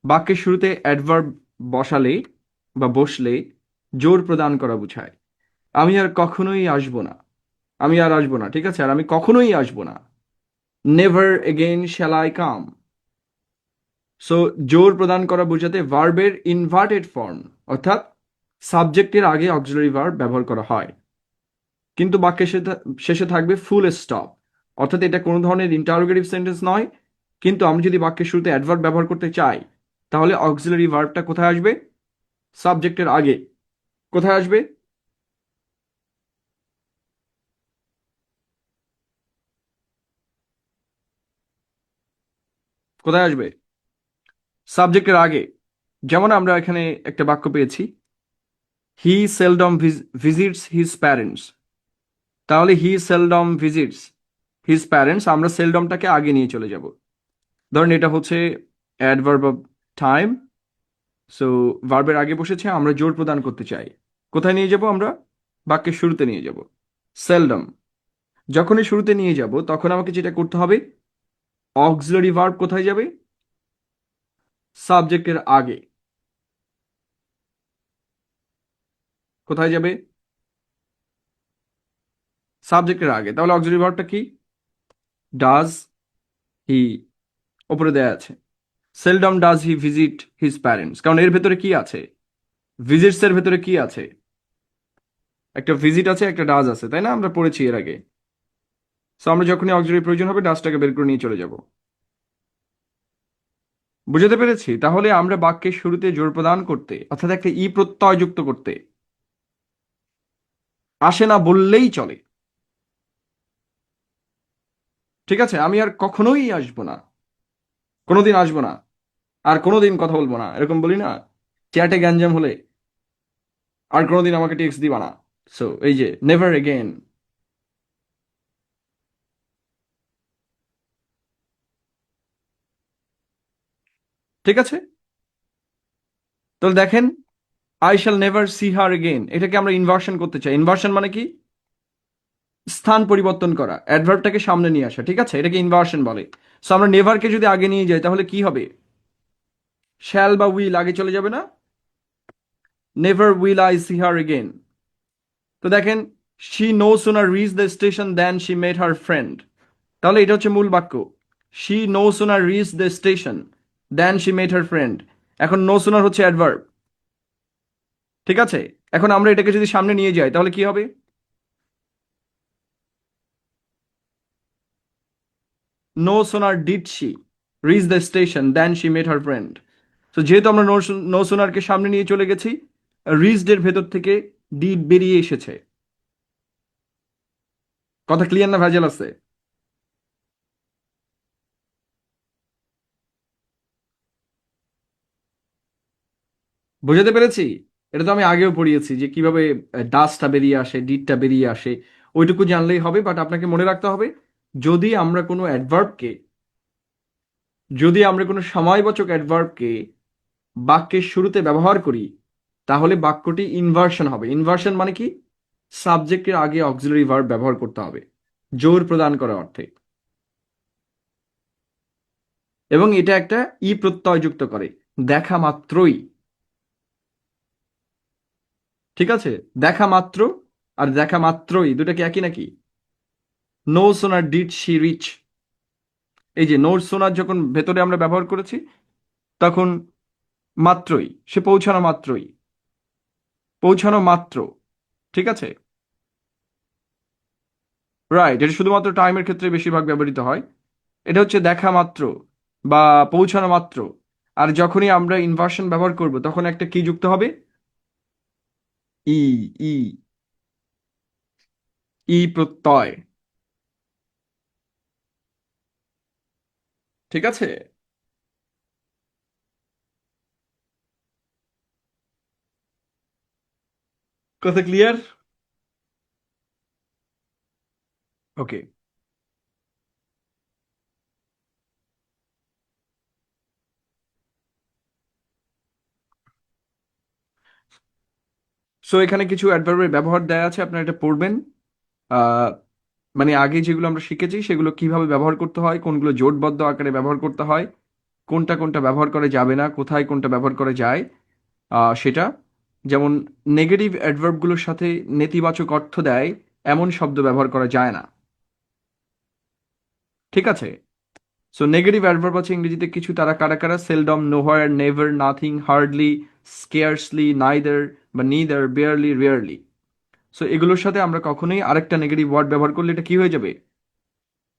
বাক্যের শুরুতে অ্যাডভার্ব বসালে বা বসলে জোর প্রদান করা বোঝায়। আমি আর কখনোই আসবো না, আমি আর আসবো না, ঠিক আছে, আর আমি কখনোই আসবো না। Never again shall I come. So জোর প্রদান করা বোঝাতে ভার্বের ইনভার্টেড ফর্ম, অর্থাৎ সাবজেক্টের আগে অক্সিলারি ভার্ব ব্যবহার করা হয়, কিন্তু বাক্যের শেষে থাকবে ফুল স্টপ। অর্থাৎ এটা কোনো ধরনের ইন্টারোগেটিভ সেন্টেন্স নয়, কিন্তু আমি যদি বাক্যের শুরুতে অ্যাডভার্ব ব্যবহার করতে চাই, তাহলে অক্সিলারি ভার্বটা কোথায় আসবে? সাবজেক্টের আগে। কোথায় আসবে? কোথায় আসবে? সাবজেক্টের আগে। যেমন আমরা এখানে একটা বাক্য পেয়েছি, হি সেলডম ভিজিটস হিজ প্যারেন্টস। তাহলে হি সেলডম ভিজিটস হিজ প্যারেন্টস, আমরা সেলডমটাকে আগে নিয়ে চলে যাব। ধরেন এটা হচ্ছে অ্যাডভার্ব অফ টাইম। সো ভার্বের আগে বসেছে, আমরা জোর প্রদান করতে চাই। কোথায় নিয়ে যাব আমরা? বাক্যের শুরুতে নিয়ে যাব। সেলডম যখনই শুরুতে নিয়ে যাব, তখন আমাকে যেটা করতে হবে, অক্সিলারি ভার্ব কোথায় যাবে? সাবজেক্টের আগে। কোথায় যাবে? সাবজেক্টের আগে। তাহলে অক্সিলারি ভার্বটা কি? ডাজ হি, ওপরে দেয়া আছে। Seldom does he visit his parents, কারণ এর ভেতরে কি আছে? ভিজিটস এর ভেতরে কি আছে? একটা ভিজিট আছে, একটা ডাজ আছে, তাই না? আমরা পড়েছি এর আগে। সো আমরা যখনই অক্সিলারি প্রয়োজন হবে, ডাজটাকে বের করে নিয়ে চলে যাব। বুঝতে পেরেছি? তাহলে আমরা বাক্যের শুরুতে জোর প্রদান করতে, অর্থাৎ একটা ই প্রত্যয় যুক্ত করতে, আসে না বললেই চলে। ঠিক আছে, আমি আর কখনোই আসবো না, কোনোদিন আসবো না, আর কোনোদিন কথা বলবো না, এরকম বলি না চ্যাটে গ্যাঞ্জাম হলে? আর কোনোদিন আমাকে টেক্সট দিবা না। সো এই যে নেভার এগেইন। ঠিক আছে, তাহলে দেখেন, I shall never see her again, এটাকে আমরা ইনভার্সন করতে চাই। ইনভার্সন মানে কি? স্থান পরিবর্তন করা, অ্যাডভার্বটাকে সামনে নিয়ে আসা। ঠিক আছে, এটাকে ইনভার্সন বলে। সো আমরা নেভারকে যদি আগে নিয়ে যাই, তাহলে কি হবে? শ্যাল বা উইল আগে চলে যাবে না? Never will I see her again. তো দেখেন, she no sooner reach the station than she met her friend. তাহলে এটা হচ্ছে মূল বাক্য। She no sooner reach the station than she met her friend. এখন নো সুনার হচ্ছে অ্যাডভার্ব। ঠিক আছে, এখন আমরা এটাকে যদি সামনে নিয়ে যাই, তাহলে কি হবে? No sooner did she reach the station then she met her friend. তো যেহেতু আমরা নো সোনারকে সামনে নিয়ে চলে গেছি, রিচড এর ভেতর থেকে ডিড বেরিয়ে এসেছে। কথা ক্লিয়ার না ভেজাল আছে? বুঝাতে পেরেছি? এটা তো আমি আগেও পড়িয়েছি যে কিভাবে ডাসটা বেরিয়ে আসে, ডিডটা বেরিয়ে আসে। ওইটুকু জানলেই হবে, বাট আপনাকে মনে রাখতে হবে, যদি আমরা কোনো অ্যাডভার্বকে, যদি আমরা কোনো সময়বাচক অ্যাডভার্বকে বাক্যের শুরুতে ব্যবহার করি, তাহলে বাক্যটি ইনভার্সন হবে। ইনভার্সন মানে কি? সাবজেক্টের আগে অক্সিলারি ভার্ব ব্যবহার করতে হবে জোর প্রদান করার অর্থে, এবং এটা একটা ই প্রত্যয় যুক্ত করে, দেখা মাত্রই। ঠিক আছে? দেখা মাত্র আর দেখা মাত্রই দুটা কি একই নাকি? No sooner did she rich, এই যে নো সোনার যখন ভেতরে আমরা ব্যবহার করেছি, তখন মাত্রই, সে পৌঁছানো মাত্রই, পৌঁছানো মাত্র। ঠিক আছে? রাইট, এটা শুধুমাত্র টাইমের ক্ষেত্রে বেশিরভাগ ব্যবহৃত হয়। এটা হচ্ছে দেখা মাত্র বা পৌঁছানো মাত্র। আর যখনই আমরা ইনভার্সন ব্যবহার করব তখন একটা কি যুক্ত হবে? ই, ই, ই প্রত্যয়। ঠিক আছে? কথা ক্লিয়ার? ওকে। সো এখানে কিছু অ্যাডভার্বের ব্যবহার দেয়া আছে, আপনারা এটা পড়বেন। আহ, মানে আগে যেগুলো আমরা শিখেছি সেগুলো কিভাবে ব্যবহার করতে হয়, কোনগুলো জোটবদ্ধ আকারে ব্যবহার করতে হয়, কোনটা কোনটা ব্যবহার করা যাবে না, কোথায় কোনটা ব্যবহার করা যায়, সেটা। যেমন নেগেটিভ অ্যাডভার্বগুলোর সাথে নেতিবাচক অর্থ দেয় এমন শব্দ ব্যবহার করা যায় না। ঠিক আছে? সো নেগেটিভ অ্যাডভার্ব আছে ইংরেজিতে কিছু, তারা কারা কারা? Seldom, nowhere, never, nothing, hardly, scarcely, neither বা নিদার, বেয়ারলি, রেয়ারলি। সো এগুলোর সাথে আমরা কখনোই আরেকটা নেগেটিভ ওয়ার্ড ব্যবহার করলে এটা কি হয়ে যাবে?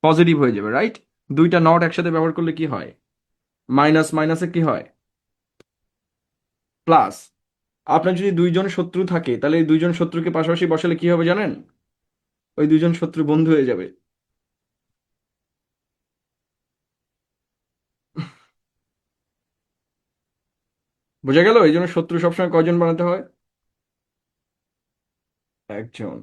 পজিটিভ হয়ে যাবে, রাইট? দুইটা নট একসাথে ব্যবহার করলে কি হয়? মাইনাস মাইনাসে কি হয়? প্লাস। আপনার যদি দুইজন শত্রু থাকে তাহলে এই দুইজন শত্রুকে পাশাপাশি বসালে কি হবে জানেন? ওই দুইজন শত্রু বন্ধু হয়ে যাবে। বোঝা গেল এই জন্য শত্রু সবসময় কয়জন বানাতে হয়? একজন।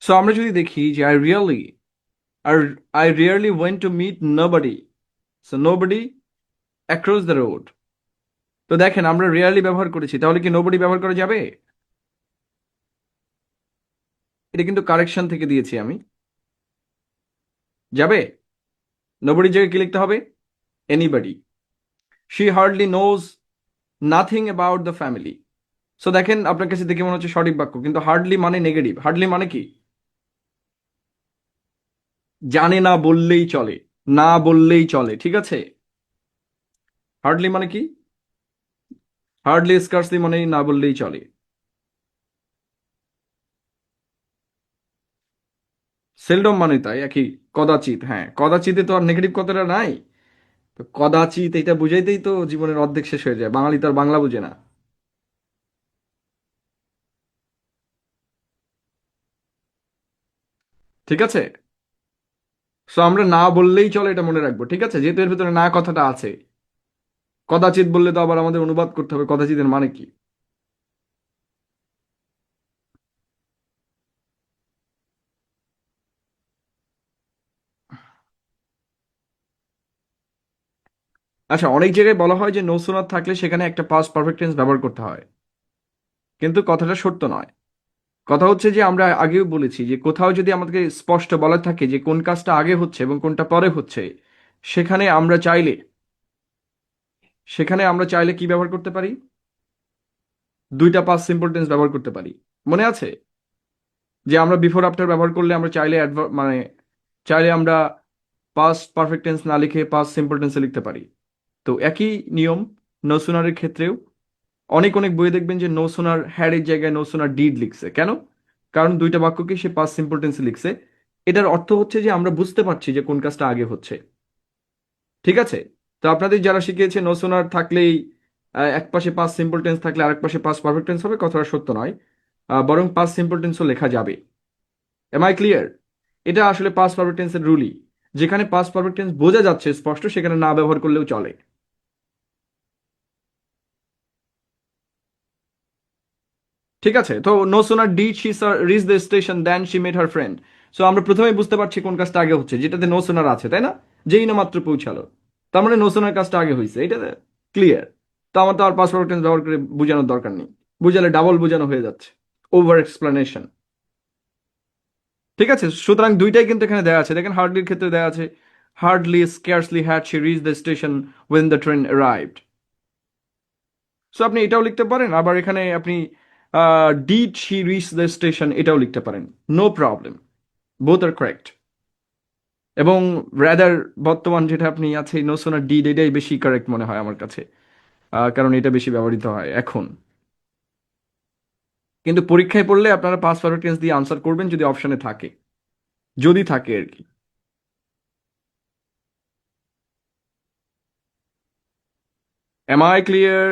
সো আমরা যদি দেখি যে আর I rarely went to meet nobody, so nobody across the road. তো দেখেন আমরা রিয়ারলি ব্যবহার করেছি, তাহলে কি নোবডি ব্যবহার করা যাবে? এটা কিন্তু কারেকশন থেকে দিয়েছি আমি। যাবে? নোবডির জায়গায় কি লিখতে হবে? Anybody. She hardly knows nothing about the family. So দেখেন আপনার কাছে দেখে মনে হচ্ছে সঠিক বাক্য, কিন্তু হার্ডলি মানে নেগেটিভ। হার্ডলি মানে কি? জানে না বললেই চলে, না বললেই চলে। ঠিক আছে? হার্ডলি মানে কি? হার্ডলি স্কার্সলি মানে না বললেই চলে। সেলডম মানে তাই একই। কদাচিৎ, হ্যাঁ, কদাচিতে তো আর নেগেটিভ কথাটা নাই। তো কদাচিৎ এটা বুঝাইতেই তো জীবনের অর্ধেক শেষ হয়ে যায়, বাঙালি তো আর বাংলা বুঝে না। ঠিক আছে? সো আমরা না বললেই চলে এটা মনে রাখবো। ঠিক আছে? যেহেতু এর ভিতরে না কথাটা আছে, কদাচিৎ বললে তো আবার আমাদের অনুবাদ করতে হবে কদাচিতের মানে কি। আচ্ছা, অনেক জায়গায় বলা হয় যে নো সুনার থাকলে সেখানে একটা পাস্ট পারফেক্ট টেন্স ব্যবহার করতে হয়, কিন্তু কথাটা সত্য নয়। কথা হচ্ছে যে আমরা আগেও বলেছি যে কোথাও যদি আমাদেরকে স্পষ্ট বলা থাকে যে কোন কাজটা আগে হচ্ছে এবং কোনটা পরে হচ্ছে, সেখানে আমরা চাইলে সেখানে আমরা চাইলে কি ব্যবহার করতে পারি? দুইটা পাস্ট সিম্পল টেন্স ব্যবহার করতে পারি। মনে আছে যে আমরা বিফোর আফটার ব্যবহার করলে আমরা চাইলে মানে চাইলে আমরা পাস্ট পারফেক্ট টেন্স না লিখে পাস্ট সিম্পল টেন্সে লিখতে পারি। তো একই নিয়ম নো সুনারের ক্ষেত্রেও। অনেক অনেক বইয়ে দেখবেন যে নো সোনার হ্যাড এর জায়গায় নো সোনার ডিড লিখছে। কেন? কারণ দুইটা বাক্যকে সে পাস্ট সিম্পল টেন্সে লিখছে। এটার অর্থ হচ্ছে যে আমরা বুঝতে পারছি যে কোন কাজটা আগে হচ্ছে। ঠিক আছে? তো আপনাদের যারা শিখিয়েছে নো সোনার থাকলেই এক পাশে পাস্ট সিম্পল টেন্স থাকলে আরেক পাশে পাস্ট পারফেক্ট টেন্স হবে, কথাটা সত্য নয়। বরং পাস্ট সিম্পল টেন্সও লেখা যাবে। Am I clear? এটা আসলে পাস্ট পারফেক্ট টেন্সের রুলই। যেখানে পাস্ট পারফেক্ট টেন্স বোঝা যাচ্ছে স্পষ্ট সেখানে না ব্যবহার করলেও চলে। ঠিক আছে, তো no sooner did she reach the station then she met her friend. So আমরা প্রথমেই বুঝতে পারছি কোন কাজটা আগে হচ্ছে, যেটাতে নো সোনার আছে, তাই না? যেই না মাত্র পৌঁছালো, তার মানে নো সোনার কাজটা আগে হয়েছে, এটাতে ক্লিয়ার। তো আমার তো আর পাসওয়ার্ড টেন্স ব্যবহার করে বোঝানোর দরকার নেই, বুঝালে ডাবল বোঝানো হয়ে যাচ্ছে, ওভার এক্সপ্লানেশন। ঠিক আছে, সুতরাং দুইটাই কিন্তু এখানে দেওয়া আছে, দেখেন হার্ডলির ক্ষেত্রে দেওয়া আছে hardly scarcely had she reach the station when the train arrived. So আপনি এটাও লিখতে পারেন, আবার এখানে আপনি did she reach the station এটাও লিখতে পারেন, no problem, both are correct. এবং রাদার বর্তমান যেটা আপনি আছে নো সোনার ডিড, এটাই বেশি কারেক্ট মনে হয় আমার কাছে, কারণ এটা বেশি ব্যবহৃত হয় এখন। কিন্তু পরীক্ষায় পড়লে আপনারা পাস পারফেক্ট টেন্স দিয়ে আনসার করবেন যদি অপশনে থাকে, যদি থাকে আর কি। M I clear?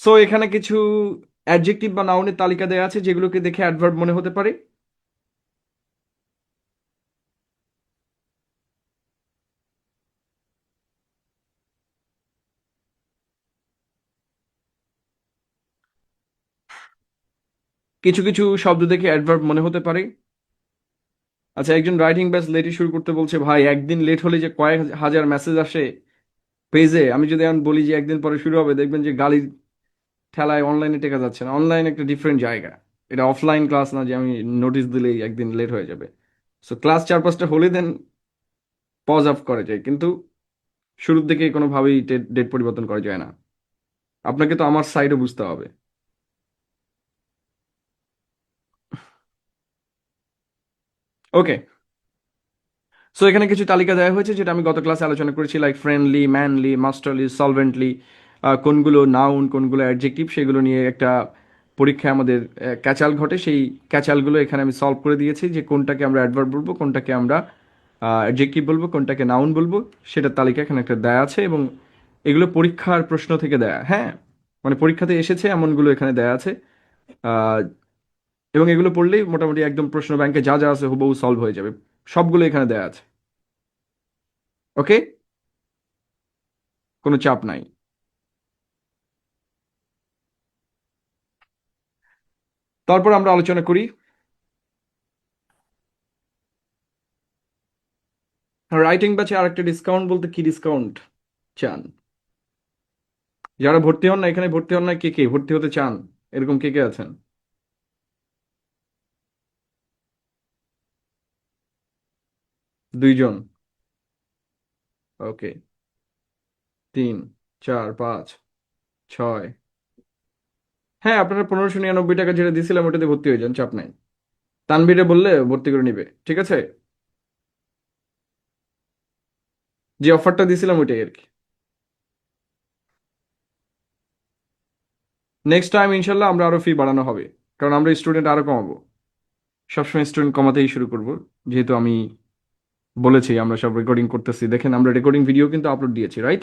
সো এখানে কিছু অ্যাডজেক্টিভ বা নাউনের তালিকা দেওয়া আছে যেগুলোকে দেখে অ্যাডভার্ব মনে হতে পারে। কিছু কিছু শব্দ দেখে অ্যাডভার্ব মনে হতে পারে। আচ্ছা, একজন রাইটিং ব্যাচ লেটই শুরু করতে বলছে, ভাই একদিন লেট হলে যে কয়েক হাজার মেসেজ আসে পেজে, আমি যদি এখন বলি যে একদিন পরে শুরু হবে, দেখবেন যে গালির ঠেলায় অনলাইনে টেকা যাচ্ছে না। অনলাইন একটা ডিফারেন্ট জায়গা, এটা অফলাইন ক্লাস না যে আমি নোটিশ দিলেই একদিন লেট হয়ে যাবে। সো ক্লাস 4-5টা হলে দেন পজ অফ করা যায়, কিন্তু শুরুর দিকে কোনোভাবেই ডেট পরিবর্তন করা যায় না। আপনাকে তো আমার সাইডও বুঝতে হবে। ওকে, সো এখানে কিছু তালিকা দেওয়া হয়েছে যেটা আমি গত ক্লাসে আলোচনা করেছি, লাইক ফ্রেন্ডলি, ম্যানলি, মাস্টারলি, সলভেন্টলি, কোনগুলো নাউন কোনগুলো অ্যাডজেক্টিভ সেগুলো নিয়ে একটা পরীক্ষায় আমাদের ক্যাচাল ঘটে। সেই ক্যাচালগুলো এখানে আমি সলভ করে দিয়েছি, যে কোনটাকে আমরা অ্যাডভার্ব বলবো, কোনটাকে আমরা অ্যাডজেক্টিভ বলবো, কোনটাকে নাউন বলবো, সেটার তালিকা এখানে একটা দেয়া আছে। এবং এগুলো পরীক্ষার প্রশ্ন থেকে দেয়া, হ্যাঁ, মানে পরীক্ষাতে এসেছে এমনগুলো এখানে দেয়া আছে। আহ, এবং এগুলো পড়লেই মোটামুটি একদম প্রশ্ন ব্যাংকে যা যা আছে হুবহু সলভ হয়ে যাবে, সবগুলো এখানে দেয়া আছে। ওকে, কোনো চাপ নাই। তারপর আমরা আলোচনা করি রাইটিং ব্যাচে আরেকটা ডিসকাউন্ট বলতে কি ডিসকাউন্ট চান? যারা ভর্তি হন না এখানে, ভর্তি হন না, কে কে ভর্তি হতে চান, এরকম কে কে আছেন? 2 জন? ওকে, 3, 4, 5, 6। হ্যাঁ, আপনারা 1599 টাকা যেটা দিয়েছিলাম ওটাতে ভর্তি হয়ে যান, চাপ নাই। তানবীরে বললে ভর্তি করে নিবে, ঠিক আছে? যে অফারটা দিয়েছিলাম ওইটাই আর কি। নেক্সট টাইম ইনশাল্লাহ আমরা আরো ফি বাড়ানো হবে, কারণ আমরা স্টুডেন্ট আরো কমাবো। সবসময় স্টুডেন্ট কমাতেই শুরু করব, যেহেতু আমি বলেছি আমরা সব রেকর্ডিং করতেছি। দেখেন আমরা রেকর্ডিং ভিডিও কিন্তু আপলোড দিয়েছি, রাইট?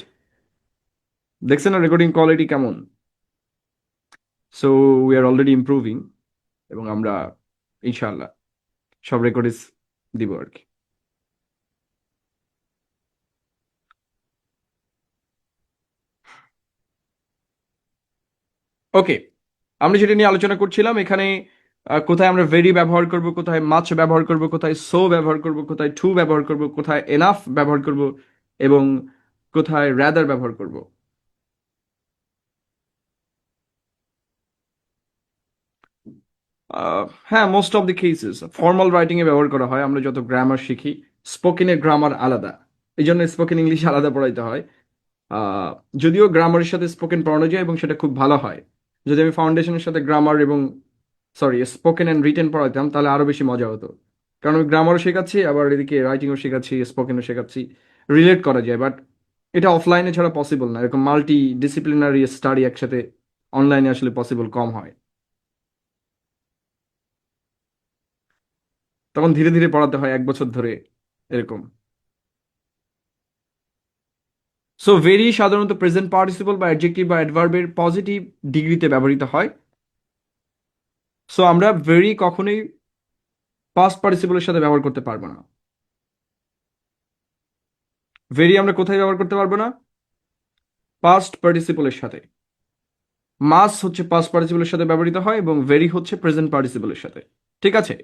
দেখছেন না রেকর্ডিং কোয়ালিটি কেমন? So we are already improving, এবং আমরা ইনশাআল্লাহ সব রেকর্ডিস দিব আর কি। ওকে, আমরা যেটা নিয়ে আলোচনা করছিলাম এখানে, কোথায় আমরা ভেরি ব্যবহার করব, কোথায় মাছ ব্যবহার করব, কোথায় সো ব্যবহার করব, কোথায় টু ব্যবহার করব, কোথায় এনাফ ব্যবহার করব, এবং কোথায় রাদার ব্যবহার করব। হ্যাঁ, most of the cases formal writing এ ব্যবহার করা হয়। আমরা যত গ্রামার শিখি, স্পোকেনের গ্রামার আলাদা, এই জন্য স্পোকেন ইংলিশ আলাদা পড়াইতে হয়। আহ, যদিও গ্রামারের সাথে স্পোকেন পড়ানো যায় এবং সেটা খুব ভালো হয়। যদি আমি ফাউন্ডেশনের সাথে গ্রামার এবং সরি স্পোকেন অ্যান্ড রিটেন পড়াইতাম তাহলে আরো বেশি মজা হতো, কারণ আমি গ্রামারও শেখাচ্ছি আবার এদিকে রাইটিংও শেখাচ্ছি, স্পোকেনও শেখাচ্ছি, রিলেট করা যায়। বাট এটা অফলাইনে ছাড়া পসিবল না, এরকম মাল্টি ডিসিপ্লিনারি স্টাডি একসাথে অনলাইনে আসলে পসিবল কম হয়, তখন ধীরে ধীরে পড়াতে হয় 1 বছর ধরে এরকম। সো ভেরি সাধারণত প্রেজেন্ট পার্টিসিপল বা অ্যাডজেক্টিভ বা অ্যাডভার্বের পজিটিভ ডিগ্রিতে ব্যবহৃত হয়। সো আমরা ভেরি কখনোই পাস্ট পার্টিসিপলের সাথে ব্যবহার করতে পারবো না। ভেরি আমরা কোথায় ব্যবহার করতে পারবো না? পাস্ট পার্টিসিপলের সাথে। মাস হচ্ছে পাস্ট পার্টিসিপলের সাথে ব্যবহৃত হয় এবং ভেরি হচ্ছে প্রেজেন্ট পার্টিসিপলের সাথে। ঠিক আছে,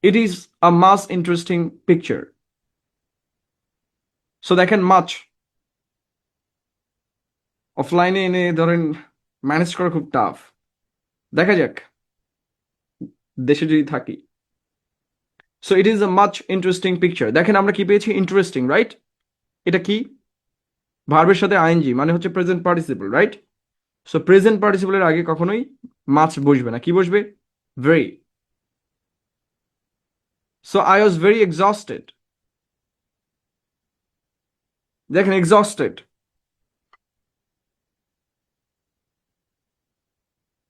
it is a most interesting picture. So দেখেন মাছ অফলাইনে এনে ধরেন ম্যানেজ করা খুব টাফ। দেখা যাক দেশে যদি থাকি। So it is a much interesting picture. দেখেন আমরা কি পেয়েছি, ইন্টারেস্টিং, রাইট? এটা কি? ভার্বের সাথে আইএনজি মানে হচ্ছে present participle, right? So present পার্টিসিপলের আগে কখনোই মাছ বসবে না, কি বসবে? Very. So I was very exhausted. দেখেন এক্সস্টেড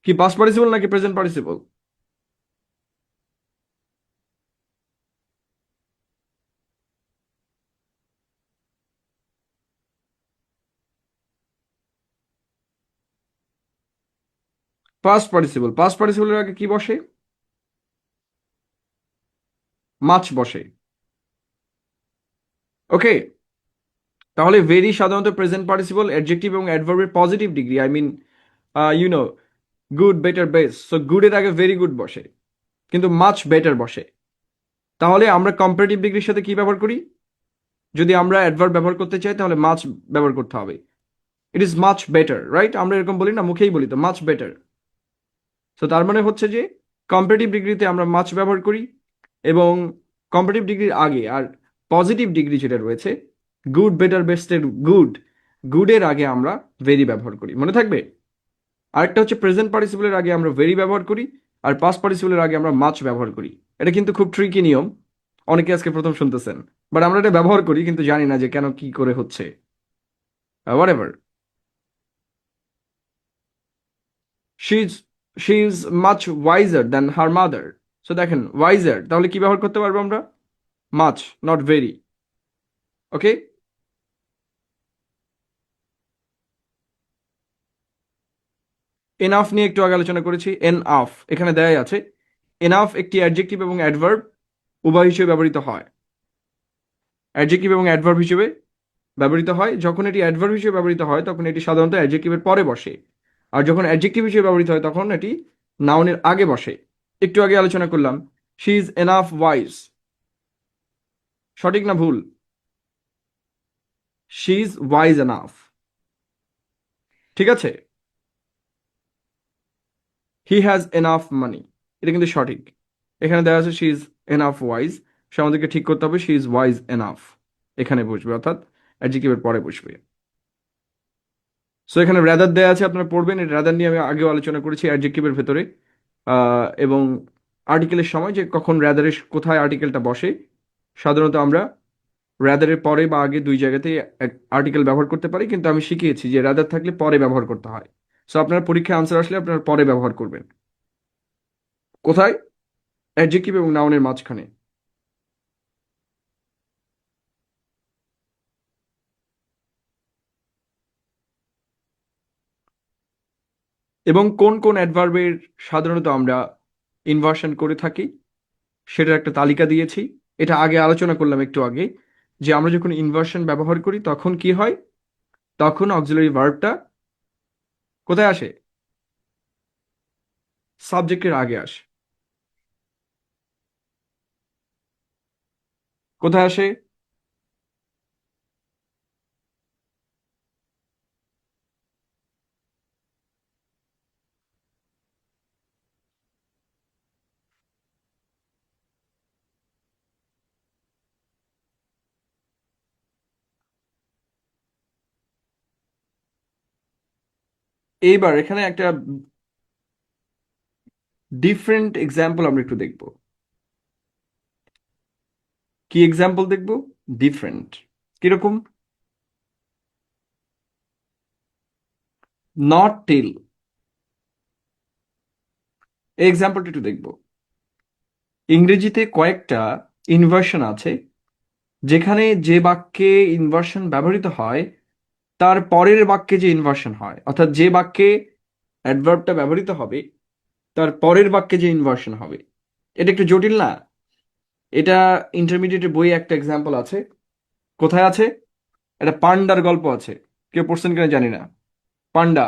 কি পাস্ট পার্টিসিপল নাকি present participle? Past participle. Past পার্টিসিপলের আগে কি বসে? মাছ বসে। ওকে, তাহলে ভেরি সাধারণত প্রেজেন্ট পার্টিসিপল, অ্যাডজেক্টিভ এবং অ্যাডভার্বের positive degree, I mean you know good, better, best. So গুডের আগে ভেরি গুড বসে, কিন্তু মাচ বেটার বসে। তাহলে আমরা কম্পারেটিভ ডিগ্রির সাথে কি ব্যবহার করি? যদি আমরা অ্যাডভার্ব ব্যবহার করতে চাই তাহলে মাচ ব্যবহার করতে হবে। It is much better, right? আমরা এরকম বলি না, মুখেই বলি তো মাচ বেটার। তো তার মানে হচ্ছে যে কম্পারেটিভ ডিগ্রিতে আমরা মাচ ব্যবহার করি, এবং কম্পারেটিভ ডিগ্রির আগে আর পজিটিভ ডিগ্রি যেটা রয়েছে গুড, বেটার, বেস্টের গুড, গুডের আগে আমরা ভেরি ব্যবহার করি, মনে থাকবে। আরেকটা হচ্ছে প্রেজেন্ট পার্টিসিপলের আগে আমরা ভেরি ব্যবহার করি, আর পাস্ট পার্টিসিপলের আগে আমরা মাচ ব্যবহার করি। এটা কিন্তু খুব ট্রিকি নিয়ম, অনেকে আজকে প্রথম শুনতেছেন, বাট আমরা এটা ব্যবহার করি কিন্তু জানি না যে কেন কি করে হচ্ছে। What ever. She is she is much wiser than her mother. So দেখেন ওয়াইজার, তাহলে কি ব্যবহার করতে পারবো আমরা? Much, not very. Okay, enough নিয়ে একটু আগে আলোচনা করেছি। এনআফ এখানে দেয়াই আছে। এনাফ একটি অ্যাডজেক্টিভ এবং অ্যাডভার্ব উভয় হিসেবে ব্যবহৃত হয়। অ্যাডজেক্টিভ এবং অ্যাডভার্ব হিসেবে ব্যবহৃত হয়। যখন এটি অ্যাডভার্ব হিসেবে ব্যবহৃত হয় তখন এটি সাধারণত অ্যাডজেক্টিভের পরে বসে, আর যখন অ্যাডজেক্টিভ হিসেবে ব্যবহৃত হয় তখন এটি নাউনের আগে বসে। একটু আগে আলোচনা করলাম শি ইজ এনাফ ওয়াইজ, সঠিক না ভুল? শি ইজ ওয়াইজ এনাফ, ঠিক আছে। হি হ্যাজ এনাফ মানি, এটা কিন্তু সঠিক। এখানে দেখা আছে শি ইজ এনাফ ওয়াইজ, সে আমাদেরকে ঠিক করতে হবে শি ইজ ওয়াইজ এনাফ এখানে বসবে, অর্থাৎ অ্যাডজেক্টিভের পরে বসবে। সো এখানে র্যাদার দেয়া আছে, আপনারা পড়বেন। এই র্যাদার নিয়ে আমি আগেও আলোচনা করেছি অ্যাডজেক্টিভের ভেতরে এবং আর্টিকেলের সময়, যে কখন র্যাদারের কোথায় আর্টিকেলটা বসে। সাধারণত আমরা র্যাদারের পরে বা আগে দুই জায়গাতেই আর্টিকেল ব্যবহার করতে পারি, কিন্তু আমি শিখিয়েছি যে র্যাদার থাকলে পরে ব্যবহার করতে হয়। সো আপনার পরীক্ষায় আনসার আসলে আপনারা পরে ব্যবহার করবেন। কোথায়? অ্যাডজেক্টিভ এবং নাউনের মাঝখানে। এবং কোন কোন অ্যাডভার্বের সাধারণত আমরা ইনভার্সন করে থাকি সেটার একটা তালিকা দিয়েছি। এটা আগে আলোচনা করলাম একটু আগে, যে আমরা যখন ইনভার্সন ব্যবহার করি তখন কি হয়, তখন অক্সিলারি ভার্বটা কোথায় আসে? সাবজেক্টের আগে আসে। কোথায় আসে? এইবার এখানে একটা ডিফারেন্ট এক্সাম্পল আমরা একটু দেখব। কি এক্সাম্পল দেখব? ডিফারেন্ট। কিরকম? নট টিল, এই এক্সাম্পলটা একটু দেখব। ইংরেজিতে কয়েকটা ইনভার্সন আছে, যেখানে যে বাক্যে ইনভার্সন ব্যবহৃত হয় তার পরের বাক্যে যে ইনভার্সন হয়, অর্থাৎ যে বাক্যে অ্যাডভার্বটা ব্যবহৃত হবে তার পরের বাক্যে যে ইনভার্সন হবে। এটা একটু জটিল না? এটা ইন্টারমিডিয়েটের বইয়ে একটা এক্সাম্পল আছে। কোথায় আছে? একটা পান্ডার গল্প আছে। কেউ পড়ছেন কিনা জানি না। পান্ডা।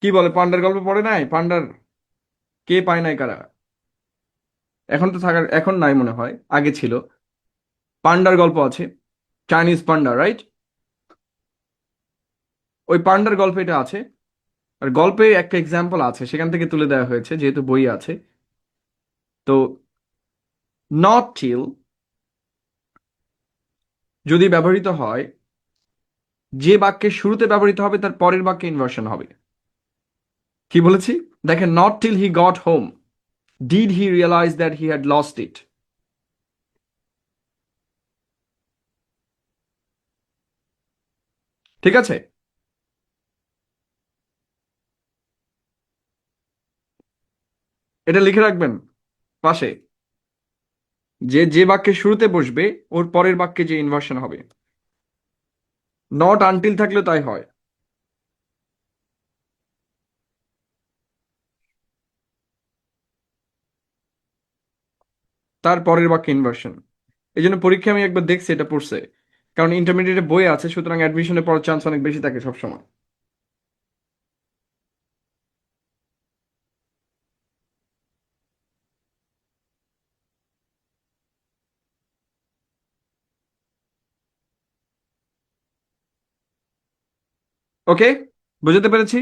কি বলে, পান্ডার গল্প পড়ে নাই? পান্ডার কে পায় নাই কারা? এখন তো থাকার, এখন নাই মনে হয়, আগে ছিল। পান্ডার গল্প আছে, চাইনিজ পান্ডা, রাইট? ওই পান্ডার গল্পে এটা আছে। আর গল্পে একটা এক্সাম্পল আছে, সেখান থেকে তুলে দেওয়া হয়েছে যেহেতু বই আছে। তো নট টিল যদি ব্যবহৃত হয়, যে বাক্যের শুরুতে ব্যবহৃত হবে তার পরের বাক্যে ইনভার্সন হবে। কি বলেছি? দেখেন, not till he got home did he realise that he had lost it. ঠিক আছে? এটা লিখে রাখবেন পাশে, যে যে বাক্যের শুরুতে বসবে ওর পরের বাক্যে যে ইনভার্সন হবে। নট আনটিল থাকলেও তাই হয়। তার পরের বাক্যে ইনভার্সন। এই জন্য পরীক্ষা আমি একবার দেখছি, এটা পড়ছে। কারণ ইন্টারমিডিয়েটে বই আছে, সুতরাং অ্যাডমিশনে পড়ার চান্স অনেক বেশি থাকে সবসময়। ওকে, বুঝতে পেরেছি।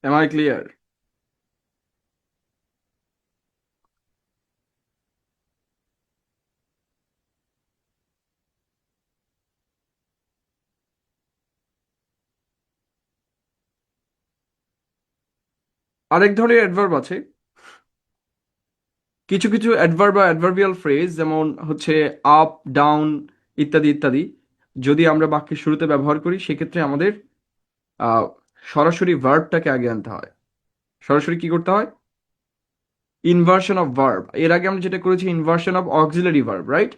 Am I clear? আরেক ধরনের অ্যাডভার্ব আছে। কিছু কিছু অ্যাডভার্ব বা অ্যাডভার্বিয়াল ফ্রেজ, যেমন হচ্ছে আপ, ডাউন, ইত্যাদি ইত্যাদি, যদি আমরা বাক্যের শুরুতে ব্যবহার করি সেক্ষেত্রে আমাদের আহ, সরাসরি ভার্বটাকে আগে আনতে হয়। সরাসরি কি করতে হয়? Inversion of verb. এর আগে আমরা যেটা করেছি inversion of auxiliary verb, right?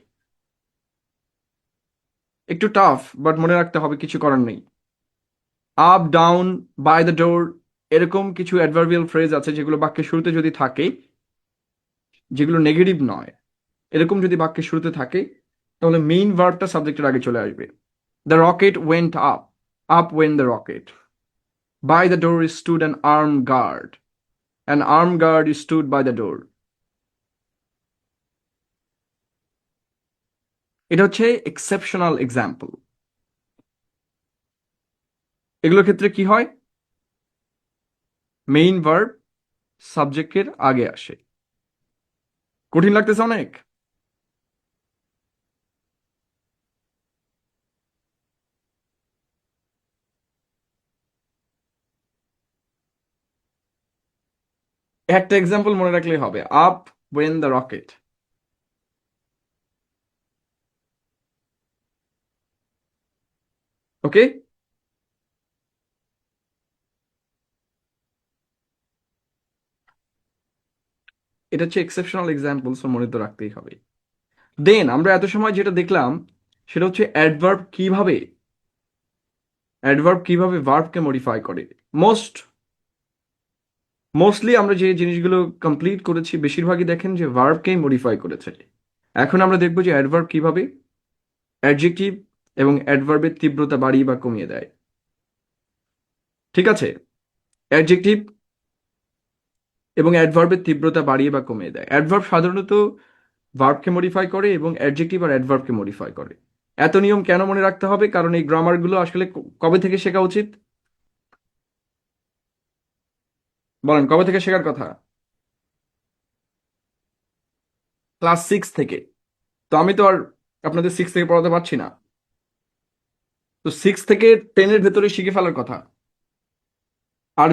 একটু টাফ, বাট মনে রাখতে হবে, কিছু করার নেই। Up, down, by the door, এরকম কিছু অ্যাডভার্বিয়াল ফ্রেজ আছে যেগুলো বাক্যের শুরুতে যদি থাকে, যেগুলো নেগেটিভ নয়, এরকম যদি বাক্যের শুরুতে থাকে, তাহলে মেইন ভার্বটা সাবজেক্টের আগে চলে আসবে। The rocket went up, up went the rocket. By the door stood an arm guard, an arm guard stood by the door. এটা হচ্ছে এক্সেপশনাল এক্সাম্পল। এগুলোর ক্ষেত্রে কি হয়? মেইন ভার্ব সাবজেক্টের আগে আসে। কঠিন লাগতেছে অনেক? একটা এক্সাম্পল মনে রাখলেই হবে, আপ ওয়েন দ্য রকেট। ওকে, এটা হচ্ছে এক্সেপশনাল এক্সাম্পল, সো মনে তো রাখতেই হবে। দেন আমরা এত সময় যেটা দেখলাম সেটা হচ্ছে অ্যাডভার্ব কিভাবে ভার্বকে মডিফাই করে। মোস্ট মোস্টলি আমরা যে জিনিসগুলো কমপ্লিট করেছি বেশিরভাগই দেখেন যে ভার্বকেই মডিফাই করেছে। এখন আমরা দেখবো যে অ্যাডভার্ব কিভাবে অ্যাডজেক্টিভ এবং অ্যাডভার্বের তীব্রতা বাড়িয়ে বা কমিয়ে দেয়। ঠিক আছে? অ্যাডজেক্টিভ এবং অ্যাডভার্বের তীব্রতা বাড়িয়ে বা কমিয়ে দেয়। অ্যাডভার্ব সাধারণত ভার্বকে মডিফাই করে এবং অ্যাডজেক্টিভ আর অ্যাডভার্বকে মডিফাই করে। এত নিয়ম কেন মনে রাখতে হবে? কারণ এই গ্রামারগুলো আসলে কবে থেকে শেখা উচিত? বলেন, কবে থেকে শেখার কথা? ক্লাস 6 থেকে। তো আমি তো আর আপনাদের 6 থেকে পড়াতে পারছি না। তো 6 থেকে 10-এর ভেতরে শিখে ফেলার কথা। আর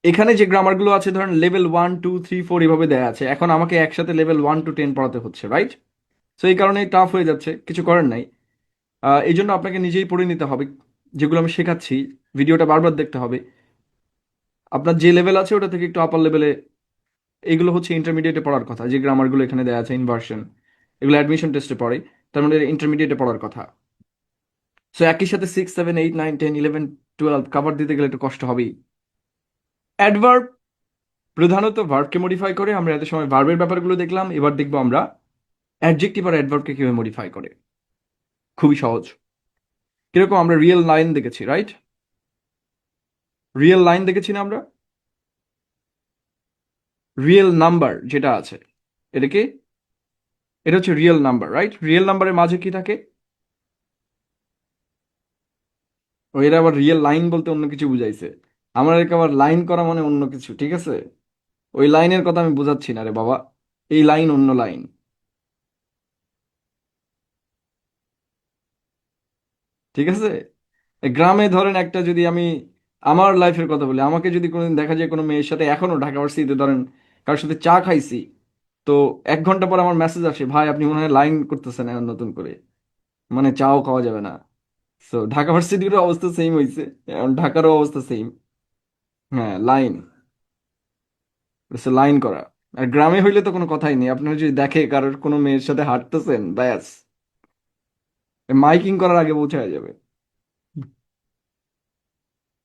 এখানে যে গ্রামারগুলো আছে, ধরেন লেভেল 1, 2, 3, 4 এভাবে দেয়া আছে, এখন আমাকে একসাথে লেভেল 1 to 10 পড়াতে হচ্ছে, রাইট? তো এই কারণে টাফ হয়ে যাচ্ছে, কিছু করার নাই। এই জন্য আপনাকে নিজেই পড়ে নিতে হবে, যেগুলো আমি শেখাচ্ছি ভিডিওটা বারবার দেখতে হবে। আপনার যে লেভেল আছে ওটা থেকে একটু আপার লেভেলে, এইগুলো হচ্ছে ইন্টারমিডিয়েটে পড়ার কথা, যে গ্রামারগুলো এখানে দেওয়া আছে ইনভার্সন, এগুলো অ্যাডমিশন টেস্টে পড়ে, তার মানে ইন্টারমিডিয়েটে পড়ার কথা। সো একই সাথে 6, 7, 8, 9, 10, 11, 12 কাভার দিতে গেলে একটু কষ্ট হবেই। অ্যাডভার্ব প্রধানত ভার্বকে মডিফাই করে, আমরা এত সময় ভার্বের ব্যাপারগুলো দেখলাম, এবার দেখবো আমরা অ্যাডজেক্টিভ আর অ্যাডভার্বকে কিভাবে মডিফাই করে। খুবই সহজ। কিরকম, আমরা রিয়েল লাইন দেখেছি, রাইট? রিয়েল লাইন দেখেছি না আমরা? রিয়েল নাম্বার যেটা আছে, এটা কি? এটা হচ্ছে রিয়েল নাম্বার, রাইট? রিয়েল নাম্বারের মাঝে কি থাকে? ও, এরা আবার রিয়েল লাইন বলতে অন্য কিছু বুঝাইছে। আমার একে আবার লাইন করা মানে অন্য কিছু, ঠিক আছে? ওই লাইনের কথা আমি বোঝাচ্ছি না রে বাবা, এই লাইন অন্য লাইন, ঠিক আছে? এই গ্রামে ধরেন একটা, যদি আমি আমার লাইফের কথা বলি, আমাকে যদি কোনোদিন দেখা যায় কোনো মেয়ের সাথে, এখনো ঢাকা ভার্সিটিতে ধরেন কারোর সাথে চা খাইছি, তো 1 ঘন্টা পর আমার মেসেজ আসে, ভাই আপনি মনে হয় লাইন করতেছেন এখন নতুন করে, মানে চাও খাওয়া যাবে না। সো ঢাকা ভার্সিটির অবস্থা সেম হয়েছে, এখন ঢাকারও অবস্থা সেম। হ্যাঁ, লাইন, লাইন করা। আর গ্রামে হইলে তো কোনো কথাই নেই, আপনার যদি দেখে কারোর কোনো মেয়ের সাথে হাঁটতেছেন, ব্যাস মাইকিং করার আগে পৌঁছে যাবে,